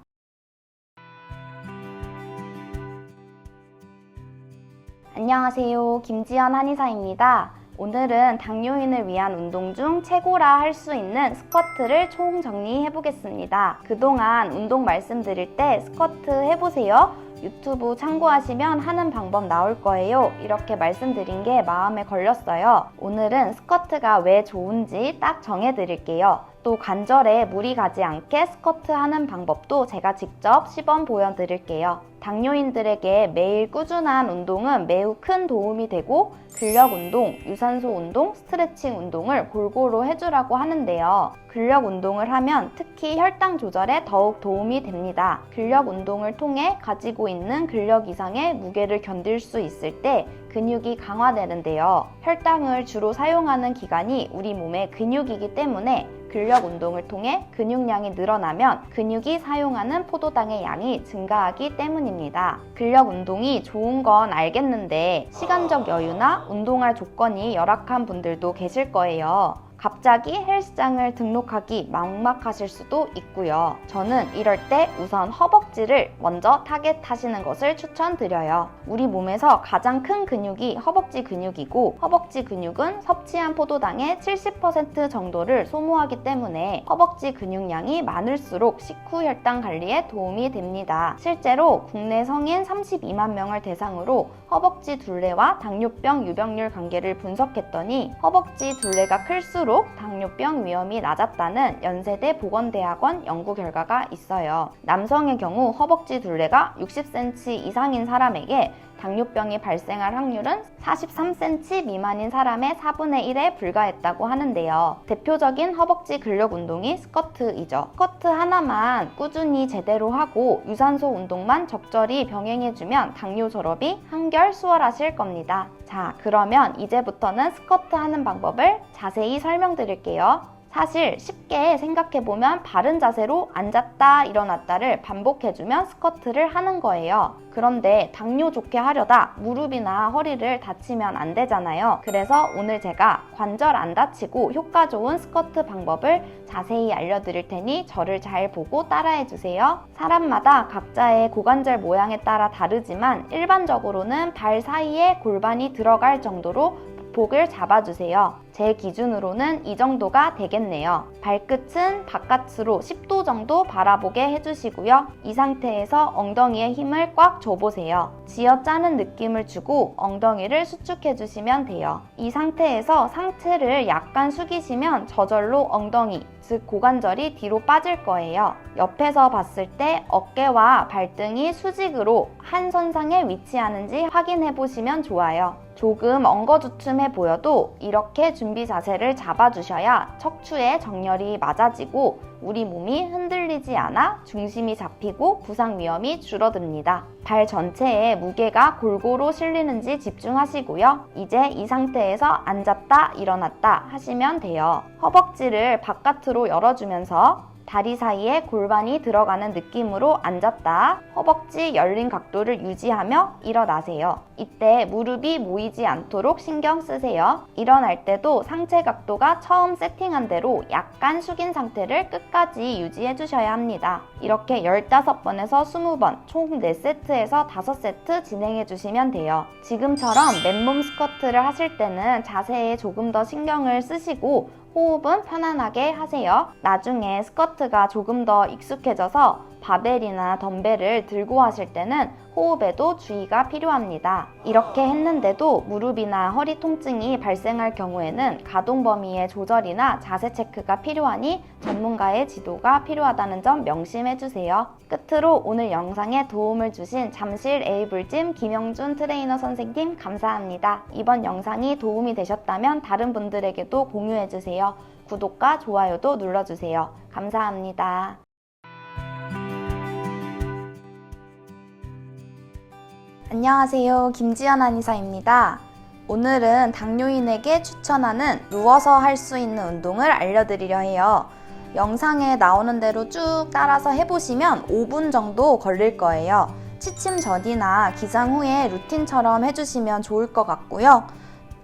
안녕하세요. 김지연 한의사입니다. 오늘은 당뇨인을 위한 운동 중 최고라 할 수 있는 스쿼트를 총 정리해 보겠습니다. 그동안 운동 말씀드릴 때 스쿼트 해보세요. 유튜브 참고하시면 하는 방법 나올 거예요. 이렇게 말씀드린 게 마음에 걸렸어요. 오늘은 스쿼트가 왜 좋은지 딱 정해드릴게요. 또 관절에 무리 가지 않게 스쿼트 하는 방법도 제가 직접 시범 보여드릴게요. 당뇨인들에게 매일 꾸준한 운동은 매우 큰 도움이 되고 근력 운동, 유산소 운동, 스트레칭 운동을 골고루 해주라고 하는데요. 근력 운동을 하면 특히 혈당 조절에 더욱 도움이 됩니다. 근력 운동을 통해 가지고 있는 근력 이상의 무게를 견딜 수 있을 때 근육이 강화되는데요. 혈당을 주로 사용하는 기관이 우리 몸의 근육이기 때문에 근력 운동을 통해 근육량이 늘어나면 근육이 사용하는 포도당의 양이 증가하기 때문입니다. 근력 운동이 좋은 건 알겠는데 시간적 여유나 운동할 조건이 열악한 분들도 계실 거예요. 갑자기 헬스장을 등록하기 막막하실 수도 있고요. 저는 이럴 때 우선 허벅지를 먼저 타겟하시는 것을 추천드려요. 우리 몸에서 가장 큰 근육이 허벅지 근육이고 허벅지 근육은 섭취한 포도당의 70% 정도를 소모하기 때문에 허벅지 근육량이 많을수록 식후 혈당 관리에 도움이 됩니다. 실제로 국내 성인 32만 명을 대상으로 허벅지 둘레와 당뇨병 유병률 관계를 분석했더니 허벅지 둘레가 클수록 당뇨병 위험이 낮았다는 연세대 보건대학원 연구 결과가 있어요. 남성의 경우 허벅지 둘레가 60cm 이상인 사람에게 당뇨병이 발생할 확률은 43cm 미만인 사람의 4분의 1에 불과했다고 하는데요. 대표적인 허벅지 근력 운동이 스쿼트이죠. 스쿼트 하나만 꾸준히 제대로 하고 유산소 운동만 적절히 병행해주면 당뇨 졸업이 한결 수월하실 겁니다. 자, 그러면 이제부터는 스쿼트 하는 방법을 자세히 설명드릴게요. 사실 쉽게 생각해보면 바른 자세로 앉았다 일어났다를 반복해주면 스쿼트를 하는 거예요. 그런데 당뇨 좋게 하려다 무릎이나 허리를 다치면 안 되잖아요. 그래서 오늘 제가 관절 안 다치고 효과 좋은 스쿼트 방법을 자세히 알려드릴 테니 저를 잘 보고 따라해주세요. 사람마다 각자의 고관절 모양에 따라 다르지만 일반적으로는 발 사이에 골반이 들어갈 정도로 극폭을 잡아주세요. 제 기준으로는 이 정도가 되겠네요. 발끝은 바깥으로 10도 정도 바라보게 해주시고요. 이 상태에서 엉덩이에 힘을 꽉 줘보세요. 쥐어짜는 느낌을 주고 엉덩이를 수축해주시면 돼요. 이 상태에서 상체를 약간 숙이시면 저절로 엉덩이, 즉 고관절이 뒤로 빠질 거예요. 옆에서 봤을 때 어깨와 발등이 수직으로 한 선상에 위치하는지 확인해 보시면 좋아요. 조금 엉거주춤해 보여도 이렇게 준비 자세를 잡아주셔야 척추에 정렬이 맞아지고 우리 몸이 흔들리지 않아 중심이 잡히고 부상 위험이 줄어듭니다. 발 전체에 무게가 골고루 실리는지 집중하시고요. 이제 이 상태에서 앉았다 일어났다 하시면 돼요. 허벅지를 바깥으로 열어주면서 다리 사이에 골반이 들어가는 느낌으로 앉았다. 허벅지 열린 각도를 유지하며 일어나세요. 이때 무릎이 모이지 않도록 신경 쓰세요. 일어날 때도 상체 각도가 처음 세팅한 대로 약간 숙인 상태를 끝까지 유지해 주셔야 합니다. 이렇게 15번에서 20번, 총 4세트에서 5세트 진행해 주시면 돼요. 지금처럼 맨몸 스쿼트를 하실 때는 자세에 조금 더 신경을 쓰시고 호흡은 편안하게 하세요. 나중에 스쿼트가 조금 더 익숙해져서 바벨이나 덤벨을 들고 하실 때는 호흡에도 주의가 필요합니다. 이렇게 했는데도 무릎이나 허리 통증이 발생할 경우에는 가동 범위의 조절이나 자세 체크가 필요하니 전문가의 지도가 필요하다는 점 명심해 주세요. 끝으로 오늘 영상에 도움을 주신 잠실 에이블짐 김영준 트레이너 선생님 감사합니다. 이번 영상이 도움이 되셨다면 다른 분들에게도 공유해 주세요. 구독과 좋아요도 눌러주세요. 감사합니다. 안녕하세요. 김지연 한의사입니다. 오늘은 당뇨인에게 추천하는 누워서 할 수 있는 운동을 알려드리려 해요. 영상에 나오는 대로 쭉 따라서 해보시면 5분 정도 걸릴 거예요. 취침 전이나 기상 후에 루틴처럼 해주시면 좋을 것 같고요.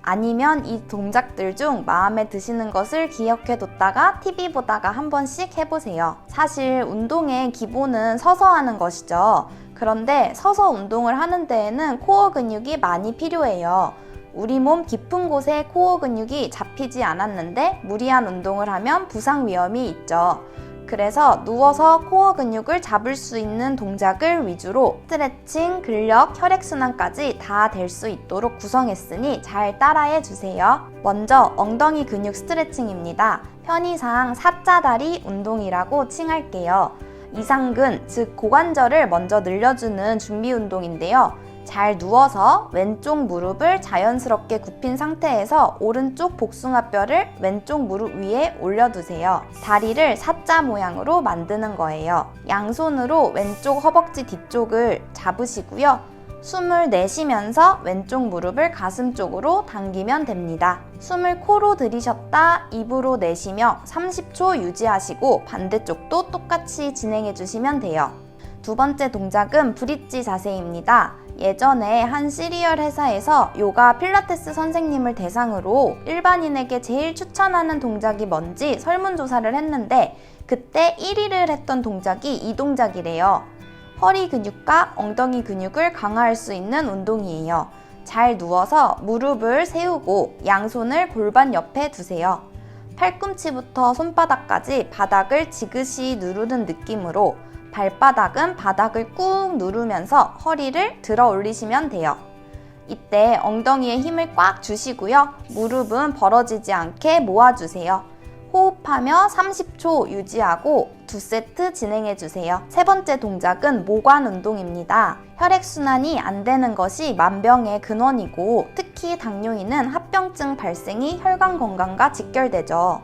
아니면 이 동작들 중 마음에 드시는 것을 기억해 뒀다가 TV 보다가 한 번씩 해보세요. 사실 운동의 기본은 서서 하는 것이죠. 그런데 서서 운동을 하는 데에는 코어 근육이 많이 필요해요. 우리 몸 깊은 곳에 코어 근육이 잡히지 않았는데 무리한 운동을 하면 부상 위험이 있죠. 그래서 누워서 코어 근육을 잡을 수 있는 동작을 위주로 스트레칭, 근력, 혈액순환까지 다 될 수 있도록 구성했으니 잘 따라해 주세요. 먼저 엉덩이 근육 스트레칭입니다. 편의상 사자다리 운동이라고 칭할게요. 이상근, 즉 고관절을 먼저 늘려주는 준비 운동인데요. 잘 누워서 왼쪽 무릎을 자연스럽게 굽힌 상태에서 오른쪽 복숭아뼈를 왼쪽 무릎 위에 올려두세요. 다리를 사자 모양으로 만드는 거예요. 양손으로 왼쪽 허벅지 뒤쪽을 잡으시고요. 숨을 내쉬면서 왼쪽 무릎을 가슴 쪽으로 당기면 됩니다. 숨을 코로 들이셨다 입으로 내쉬며 30초 유지하시고 반대쪽도 똑같이 진행해 주시면 돼요. 두 번째 동작은 브릿지 자세입니다. 예전에 한 시리얼 회사에서 요가 필라테스 선생님을 대상으로 일반인에게 제일 추천하는 동작이 뭔지 설문조사를 했는데 그때 1위를 했던 동작이 이 동작이래요. 허리 근육과 엉덩이 근육을 강화할 수 있는 운동이에요. 잘 누워서 무릎을 세우고 양손을 골반 옆에 두세요. 팔꿈치부터 손바닥까지 바닥을 지그시 누르는 느낌으로 발바닥은 바닥을 꾹 누르면서 허리를 들어 올리시면 돼요. 이때 엉덩이에 힘을 꽉 주시고요. 무릎은 벌어지지 않게 모아주세요. 호흡하며 30초 유지하고 2세트 진행해주세요. 세 번째 동작은 모관 운동입니다. 혈액순환이 안 되는 것이 만병의 근원이고 특히 당뇨인은 합병증 발생이 혈관 건강과 직결되죠.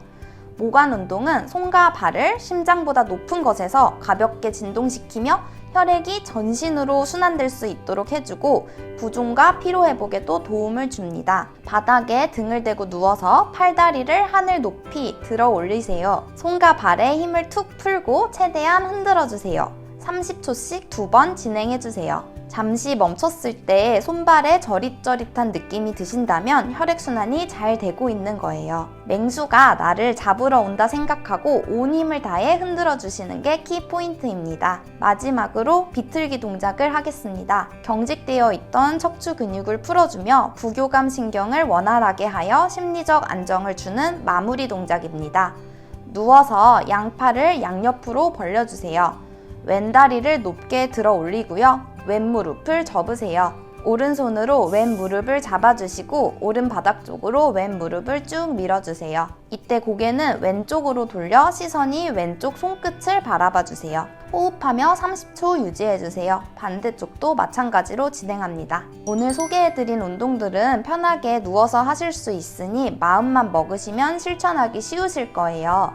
모관 운동은 손과 발을 심장보다 높은 것에서 가볍게 진동시키며 혈액이 전신으로 순환될 수 있도록 해주고 부종과 피로회복에도 도움을 줍니다. 바닥에 등을 대고 누워서 팔다리를 하늘 높이 들어 올리세요. 손과 발에 힘을 툭 풀고 최대한 흔들어주세요. 30초씩 2번 진행해주세요. 잠시 멈췄을 때 손발에 저릿저릿한 느낌이 드신다면 혈액순환이 잘 되고 있는 거예요. 맹수가 나를 잡으러 온다 생각하고 온 힘을 다해 흔들어 주시는 게 키포인트입니다. 마지막으로 비틀기 동작을 하겠습니다. 경직되어 있던 척추 근육을 풀어주며 부교감 신경을 원활하게 하여 심리적 안정을 주는 마무리 동작입니다. 누워서 양팔을 양옆으로 벌려주세요. 왼다리를 높게 들어 올리고요. 왼 무릎을 접으세요. 오른손으로 왼 무릎을 잡아주시고 오른 바닥 쪽으로 왼 무릎을 쭉 밀어주세요. 이때 고개는 왼쪽으로 돌려 시선이 왼쪽 손끝을 바라봐주세요. 호흡하며 30초 유지해주세요. 반대쪽도 마찬가지로 진행합니다. 오늘 소개해드린 운동들은 편하게 누워서 하실 수 있으니 마음만 먹으시면 실천하기 쉬우실 거예요.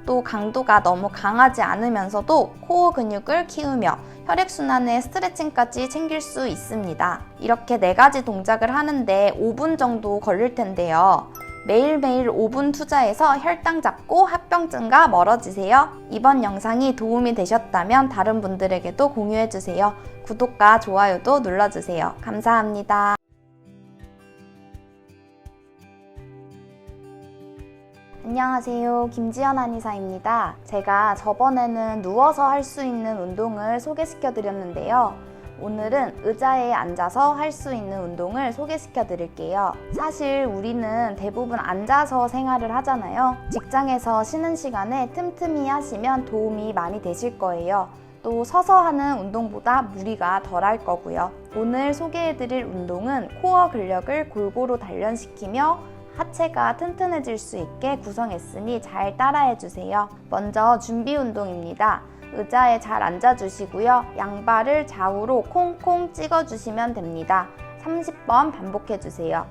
또 강도가 너무 강하지 않으면서도 코어 근육을 키우며 혈액순환에 스트레칭까지 챙길 수 있습니다. 이렇게 4가지 동작을 하는데 5분 정도 걸릴 텐데요. 매일매일 5분 투자해서 혈당 잡고 합병증과 멀어지세요. 이번 영상이 도움이 되셨다면 다른 분들에게도 공유해주세요. 구독과 좋아요도 눌러주세요. 감사합니다. 안녕하세요. 김지연 한의사입니다. 제가 저번에는 누워서 할 수 있는 운동을 소개시켜 드렸는데요. 오늘은 의자에 앉아서 할 수 있는 운동을 소개시켜 드릴게요. 사실 우리는 대부분 앉아서 생활을 하잖아요. 직장에서 쉬는 시간에 틈틈이 하시면 도움이 많이 되실 거예요. 또 서서 하는 운동보다 무리가 덜할 거고요. 오늘 소개해 드릴 운동은 코어 근력을 골고루 단련시키며 하체가 튼튼해질 수 있게 구성했으니 잘 따라해 주세요. 먼저 준비 운동입니다. 의자에 잘 앉아주시고요. 양발을 좌우로 콩콩 찍어주시면 됩니다. 30번 반복해주세요.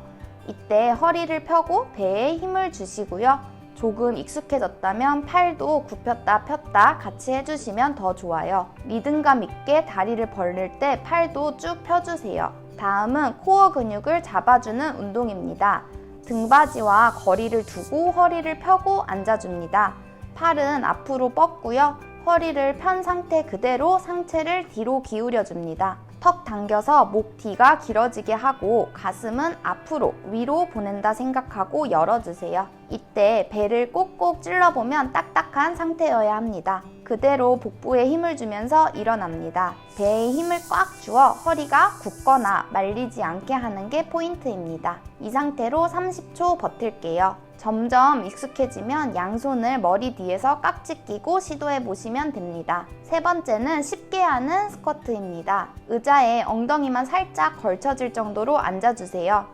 이때 허리를 펴고 배에 힘을 주시고요. 조금 익숙해졌다면 팔도 굽혔다 폈다 같이 해주시면 더 좋아요. 리듬감 있게 다리를 벌릴 때 팔도 쭉 펴주세요. 다음은 코어 근육을 잡아주는 운동입니다. 등받이와 거리를 두고 허리를 펴고 앉아줍니다. 팔은 앞으로 뻗고요. 허리를 편 상태 그대로 상체를 뒤로 기울여줍니다. 턱 당겨서 목 뒤가 길어지게 하고 가슴은 앞으로 위로 보낸다 생각하고 열어주세요. 이때 배를 꼭꼭 찔러보면 딱딱한 상태여야 합니다. 그대로 복부에 힘을 주면서 일어납니다. 배에 힘을 꽉 주어 허리가 굳거나 말리지 않게 하는 게 포인트입니다. 이 상태로 30초 버틸게요. 점점 익숙해지면 양손을 머리 뒤에서 깍지 끼고 시도해 보시면 됩니다. 세 번째는 쉽게 하는 스쿼트입니다. 의자에 엉덩이만 살짝 걸쳐질 정도로 앉아주세요.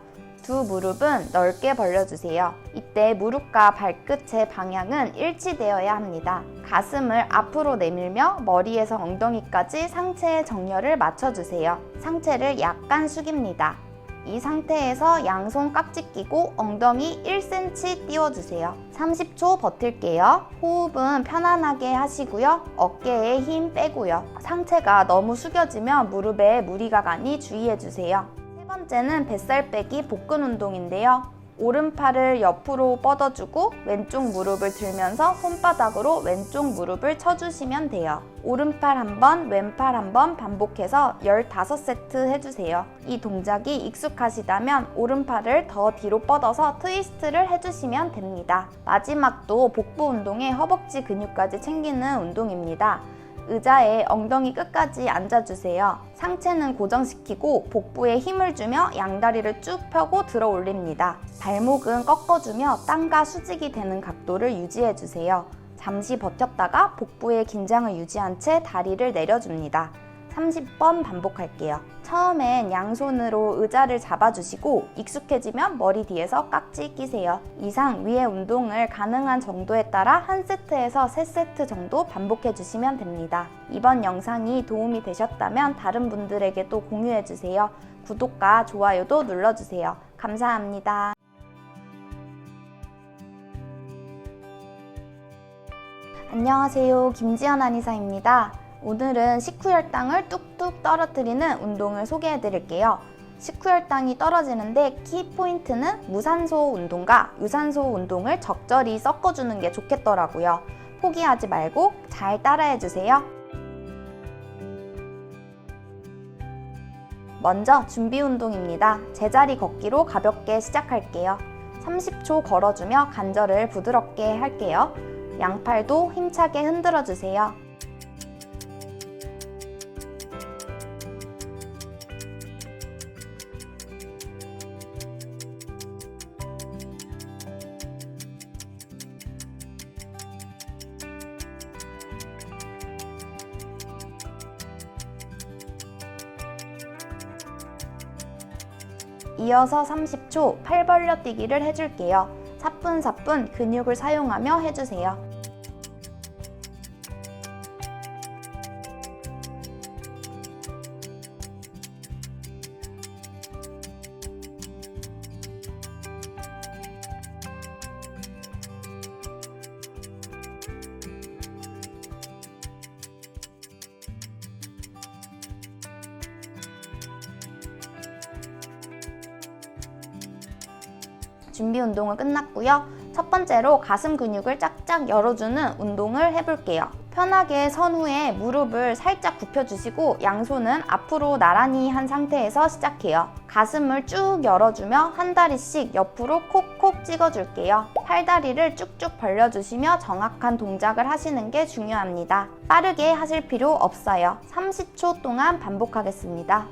두 무릎은 넓게 벌려주세요. 이때 무릎과 발끝의 방향은 일치되어야 합니다. 가슴을 앞으로 내밀며 머리에서 엉덩이까지 상체의 정렬을 맞춰주세요. 상체를 약간 숙입니다. 이 상태에서 양손 깍지 끼고 엉덩이 1cm 띄워주세요. 30초 버틸게요. 호흡은 편안하게 하시고요. 어깨에 힘 빼고요. 상체가 너무 숙여지면 무릎에 무리가 가니 주의해주세요. 세 번째는 뱃살 빼기 복근 운동인데요. 오른팔을 옆으로 뻗어주고 왼쪽 무릎을 들면서 손바닥으로 왼쪽 무릎을 쳐주시면 돼요. 오른팔 한번, 왼팔 한번 반복해서 15세트 해주세요. 이 동작이 익숙하시다면 오른팔을 더 뒤로 뻗어서 트위스트를 해주시면 됩니다. 마지막도 복부 운동에 허벅지 근육까지 챙기는 운동입니다. 의자에 엉덩이 끝까지 앉아주세요. 상체는 고정시키고 복부에 힘을 주며 양다리를 쭉 펴고 들어 올립니다. 발목은 꺾어주며 땅과 수직이 되는 각도를 유지해주세요. 잠시 버텼다가 복부의 긴장을 유지한 채 다리를 내려줍니다. 30번 반복할게요. 처음엔 양손으로 의자를 잡아주시고 익숙해지면 머리 뒤에서 깍지 끼세요. 이상 위의 운동을 가능한 정도에 따라 1세트에서 3세트 정도 반복해주시면 됩니다. 이번 영상이 도움이 되셨다면 다른 분들에게도 공유해주세요. 구독과 좋아요도 눌러주세요. 감사합니다. 안녕하세요. 김지연 한의사입니다. 오늘은 식후혈당을 뚝뚝 떨어뜨리는 운동을 소개해 드릴게요. 식후혈당이 떨어지는데 키포인트는 무산소 운동과 유산소 운동을 적절히 섞어주는 게 좋겠더라고요. 포기하지 말고 잘 따라해 주세요. 먼저 준비 운동입니다. 제자리 걷기로 가볍게 시작할게요. 30초 걸어주며 관절을 부드럽게 할게요. 양팔도 힘차게 흔들어 주세요. 이어서 30초 팔 벌려 뛰기를 해줄게요. 사뿐사뿐 근육을 사용하며 해주세요. 준비 운동은 끝났고요. 첫 번째로 가슴 근육을 쫙쫙 열어주는 운동을 해볼게요. 편하게 선 후에 무릎을 살짝 굽혀주시고 양손은 앞으로 나란히 한 상태에서 시작해요. 가슴을 쭉 열어주며 한 다리씩 옆으로 콕콕 찍어줄게요. 팔다리를 쭉쭉 벌려주시며 정확한 동작을 하시는 게 중요합니다. 빠르게 하실 필요 없어요. 30초 동안 반복하겠습니다.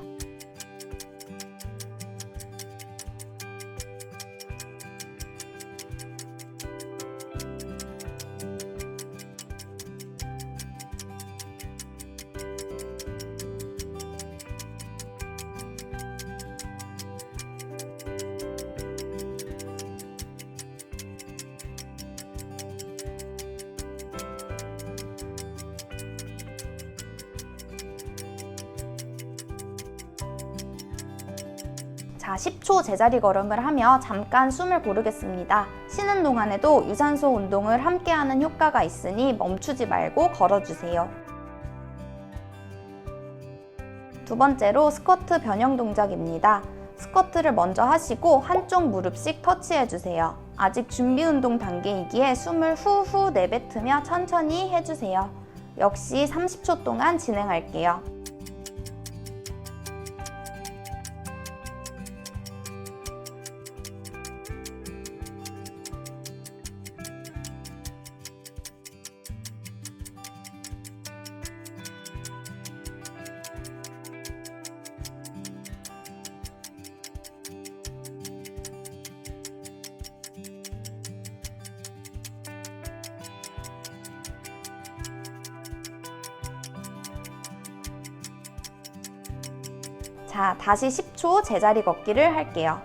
자, 10초 제자리 걸음을 하며 잠깐 숨을 고르겠습니다. 쉬는 동안에도 유산소 운동을 함께하는 효과가 있으니 멈추지 말고 걸어주세요. 두 번째로 스쿼트 변형 동작입니다. 스쿼트를 먼저 하시고 한쪽 무릎씩 터치해주세요. 아직 준비 운동 단계이기에 숨을 후후 내뱉으며 천천히 해주세요. 역시 30초 동안 진행할게요. 자, 다시 10초 제자리 걷기를 할게요.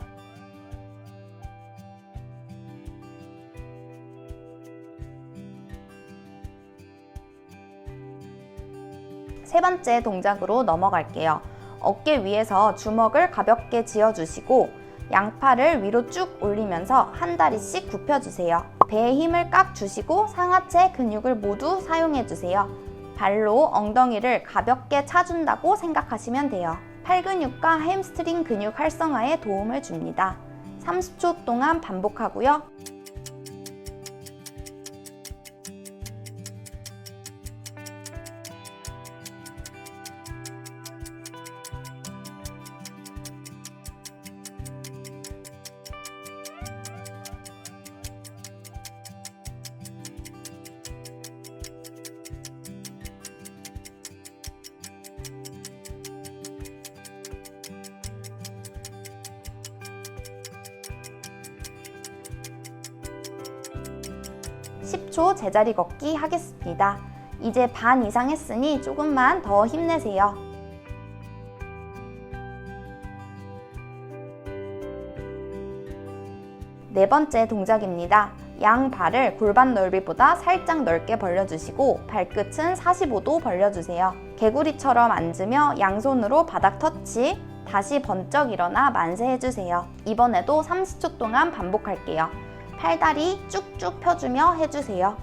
세 번째 동작으로 넘어갈게요. 어깨 위에서 주먹을 가볍게 쥐어주시고 양팔을 위로 쭉 올리면서 한 다리씩 굽혀주세요. 배에 힘을 꽉 주시고 상하체 근육을 모두 사용해주세요. 발로 엉덩이를 가볍게 차준다고 생각하시면 돼요. 팔 근육과 햄스트링 근육 활성화에 도움을 줍니다. 30초 동안 반복하고요. (10초) 제자리 걷기 하겠습니다. 이제 반 이상 했으니 조금만 더 힘내세요. 네 번째 동작입니다. 양 발을 골반 넓이보다 살짝 넓게 벌려주시고 발끝은 45도 벌려주세요. 개구리처럼 앉으며 양손으로 바닥 터치, 다시 번쩍 일어나 만세 해주세요. 이번에도 30초 동안 반복할게요. 팔다리 쭉쭉 펴주며 해주세요.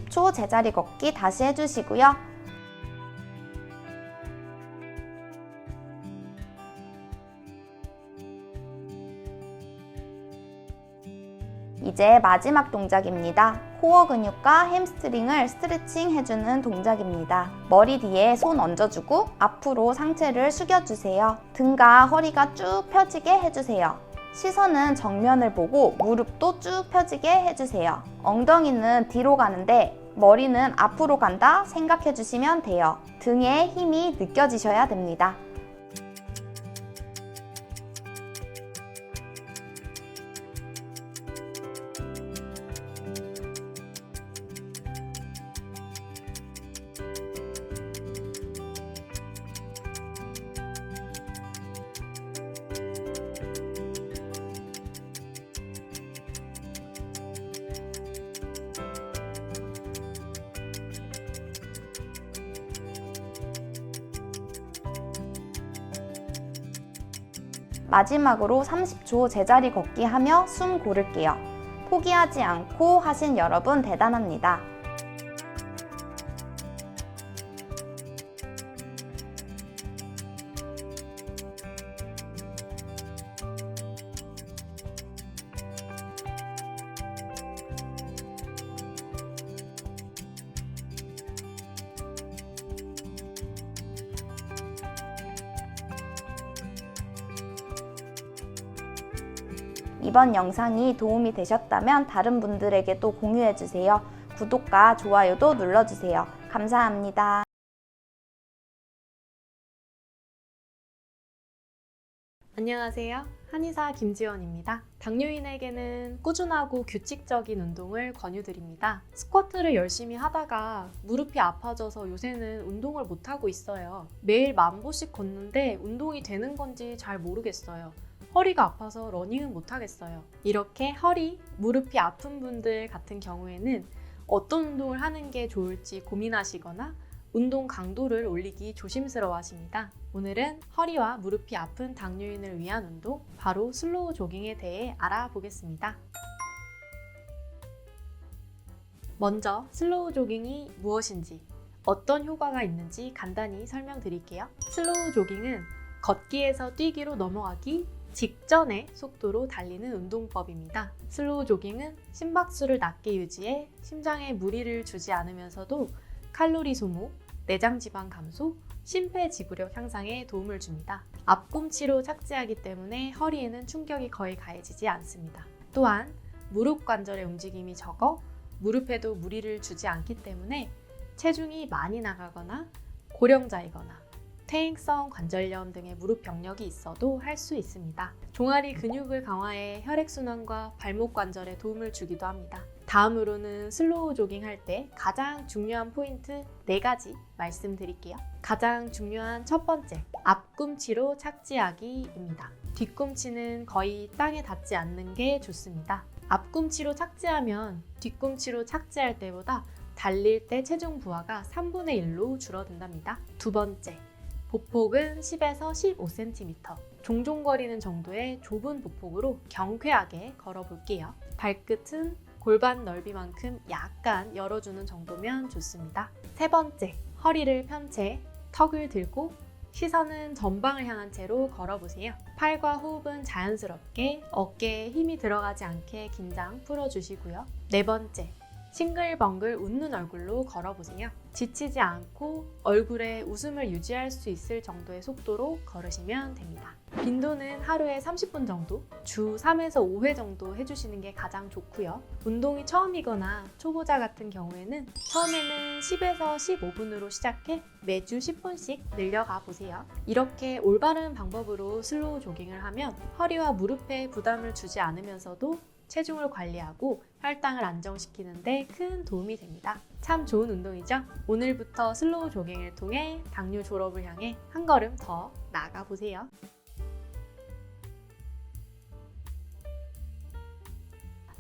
30초 제자리 걷기 다시 해주시고요. 이제 마지막 동작입니다. 코어 근육과 햄스트링을 스트레칭 해주는 동작입니다. 머리 뒤에 손 얹어주고 앞으로 상체를 숙여주세요. 등과 허리가 쭉 펴지게 해주세요. 시선은 정면을 보고 무릎도 쭉 펴지게 해주세요. 엉덩이는 뒤로 가는데 머리는 앞으로 간다 생각해주시면 돼요. 등에 힘이 느껴지셔야 됩니다. 마지막으로 30초 제자리 걷기 하며 숨 고를게요. 포기하지 않고 하신 여러분 대단합니다. 이번 영상이 도움이 되셨다면 다른 분들에게도 공유해주세요. 구독과 좋아요도 눌러주세요. 감사합니다. 안녕하세요. 한의사 김지원입니다. 당뇨인에게는 꾸준하고 규칙적인 운동을 권유드립니다. 스쿼트를 열심히 하다가 무릎이 아파져서 요새는 운동을 못하고 있어요. 매일 10,000보씩 걷는데 운동이 되는 건지 잘 모르겠어요. 허리가 아파서 러닝은 못하겠어요. 이렇게 허리, 무릎이 아픈 분들 같은 경우에는 어떤 운동을 하는 게 좋을지 고민하시거나 운동 강도를 올리기 조심스러워 하십니다. 오늘은 허리와 무릎이 아픈 당뇨인을 위한 운동, 바로 슬로우 조깅에 대해 알아보겠습니다. 먼저 슬로우 조깅이 무엇인지, 어떤 효과가 있는지 간단히 설명드릴게요. 슬로우 조깅은 걷기에서 뛰기로 넘어가기 직전의 속도로 달리는 운동법입니다. 슬로우 조깅은 심박수를 낮게 유지해 심장에 무리를 주지 않으면서도 칼로리 소모, 내장 지방 감소, 심폐지구력 향상에 도움을 줍니다. 앞꿈치로 착지하기 때문에 허리에는 충격이 거의 가해지지 않습니다. 또한 무릎 관절의 움직임이 적어 무릎에도 무리를 주지 않기 때문에 체중이 많이 나가거나 고령자이거나 퇴행성 관절염 등의 무릎 병력이 있어도 할 수 있습니다. 종아리 근육을 강화해 혈액순환과 발목 관절에 도움을 주기도 합니다. 다음으로는 슬로우 조깅 할 때 가장 중요한 포인트 4가지 말씀드릴게요. 가장 중요한 첫 번째, 앞꿈치로 착지하기입니다. 뒤꿈치는 거의 땅에 닿지 않는 게 좋습니다. 앞꿈치로 착지하면 뒤꿈치로 착지할 때보다 달릴 때 체중 부하가 3분의 1로 줄어든답니다. 두 번째, 보폭은 10에서 15cm, 종종거리는 정도의 좁은 보폭으로 경쾌하게 걸어볼게요. 발끝은 골반 넓이만큼 약간 열어주는 정도면 좋습니다. 세 번째, 허리를 편 채 턱을 들고 시선은 전방을 향한 채로 걸어보세요. 팔과 호흡은 자연스럽게 어깨에 힘이 들어가지 않게 긴장 풀어주시고요. 네 번째, 싱글벙글 웃는 얼굴로 걸어보세요. 지치지 않고 얼굴에 웃음을 유지할 수 있을 정도의 속도로 걸으시면 됩니다. 빈도는 하루에 30분 정도, 주 3에서 5회 정도 해주시는 게 가장 좋고요. 운동이 처음이거나 초보자 같은 경우에는 처음에는 10에서 15분으로 시작해 매주 10분씩 늘려가 보세요. 이렇게 올바른 방법으로 슬로우 조깅을 하면 허리와 무릎에 부담을 주지 않으면서도 체중을 관리하고 혈당을 안정시키는 데 큰 도움이 됩니다. 참 좋은 운동이죠? 오늘부터 슬로우 조깅을 통해 당뇨 졸업을 향해 한 걸음 더 나아가 보세요.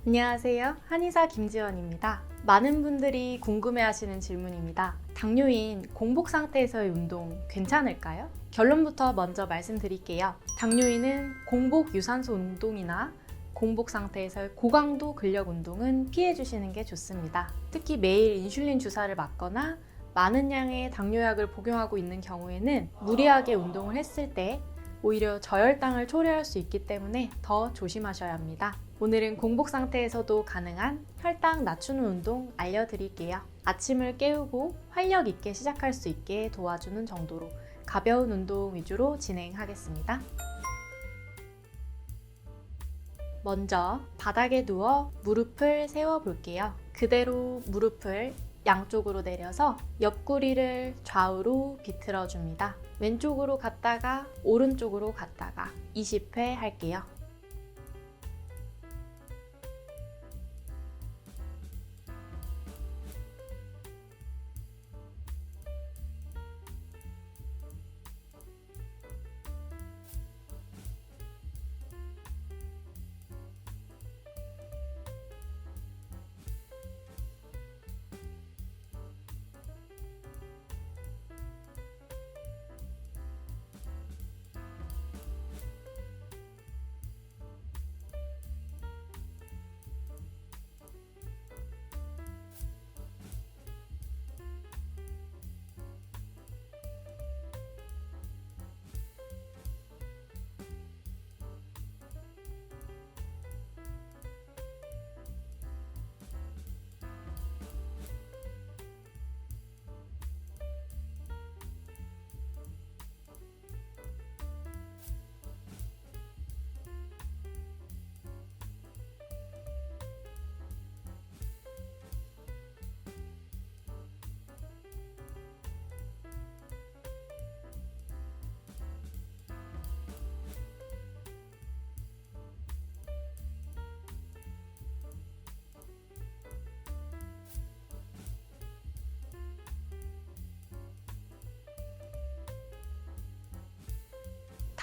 안녕하세요. 한의사 김지원입니다. 많은 분들이 궁금해하시는 질문입니다. 당뇨인 공복 상태에서의 운동 괜찮을까요? 결론부터 먼저 말씀드릴게요. 당뇨인은 공복 유산소 운동이나 공복 상태에서의 고강도 근력 운동은 피해 주시는 게 좋습니다. 특히 매일 인슐린 주사를 맞거나 많은 양의 당뇨약을 복용하고 있는 경우에는 무리하게 운동을 했을 때 오히려 저혈당을 초래할 수 있기 때문에 더 조심하셔야 합니다. 오늘은 공복 상태에서도 가능한 혈당 낮추는 운동 알려드릴게요. 아침을 깨우고 활력 있게 시작할 수 있게 도와주는 정도로 가벼운 운동 위주로 진행하겠습니다. 먼저 바닥에 누워 무릎을 세워 볼게요. 그대로 무릎을 양쪽으로 내려서 옆구리를 좌우로 비틀어 줍니다. 왼쪽으로 갔다가 오른쪽으로 갔다가 20회 할게요.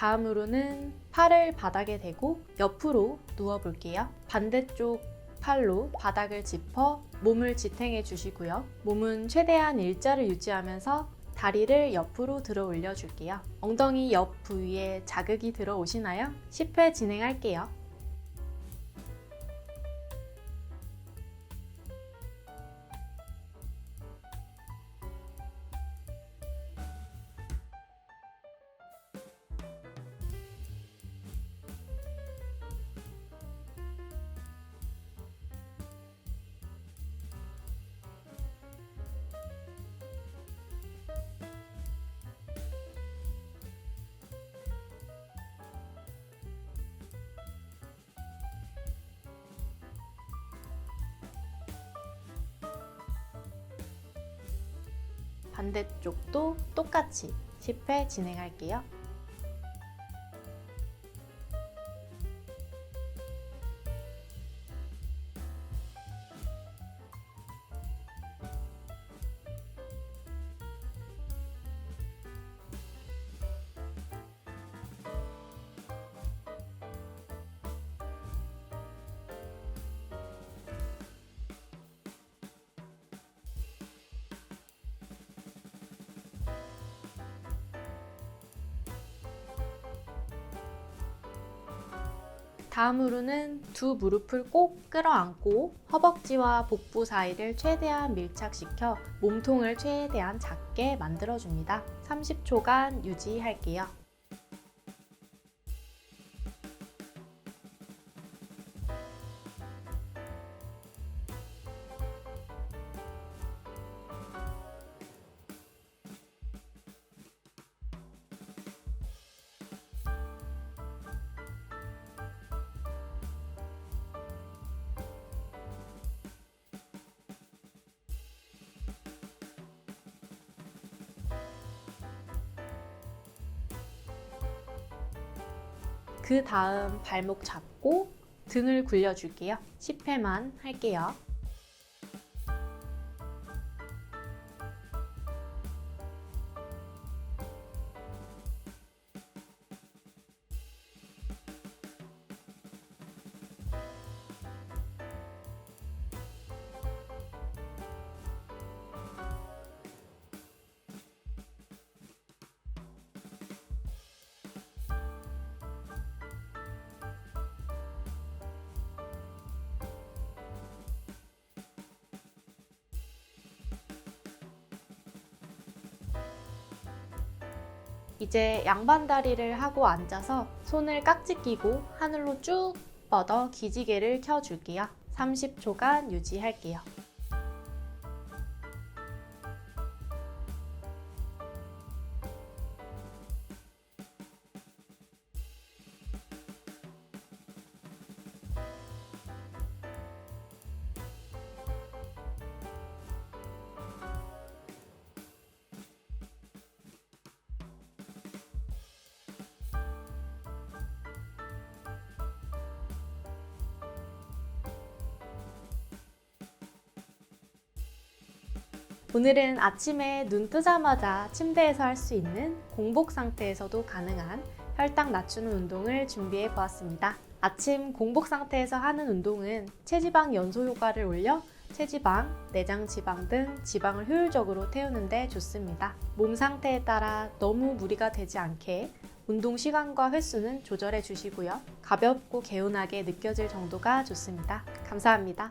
다음으로는 팔을 바닥에 대고 옆으로 누워 볼게요. 반대쪽 팔로 바닥을 짚어 몸을 지탱해 주시고요. 몸은 최대한 일자를 유지하면서 다리를 옆으로 들어 올려 줄게요. 엉덩이 옆 부위에 자극이 들어오시나요? 10회 진행할게요. 반대쪽도 똑같이 10회 진행할게요. 다음으로는 두 무릎을 꼭 끌어안고 허벅지와 복부 사이를 최대한 밀착시켜 몸통을 최대한 작게 만들어줍니다. 30초간 유지할게요. 그 다음 발목 잡고 등을 굴려줄게요. 10회만 할게요. 이제 양반 다리를 하고 앉아서 손을 깍지 끼고 하늘로 쭉 뻗어 기지개를 켜줄게요. 30초간 유지할게요. 오늘은 아침에 눈 뜨자마자 침대에서 할 수 있는 공복 상태에서도 가능한 혈당 낮추는 운동을 준비해 보았습니다. 아침 공복 상태에서 하는 운동은 체지방 연소 효과를 올려 체지방, 내장 지방 등 지방을 효율적으로 태우는 데 좋습니다. 몸 상태에 따라 너무 무리가 되지 않게 운동 시간과 횟수는 조절해 주시고요. 가볍고 개운하게 느껴질 정도가 좋습니다. 감사합니다.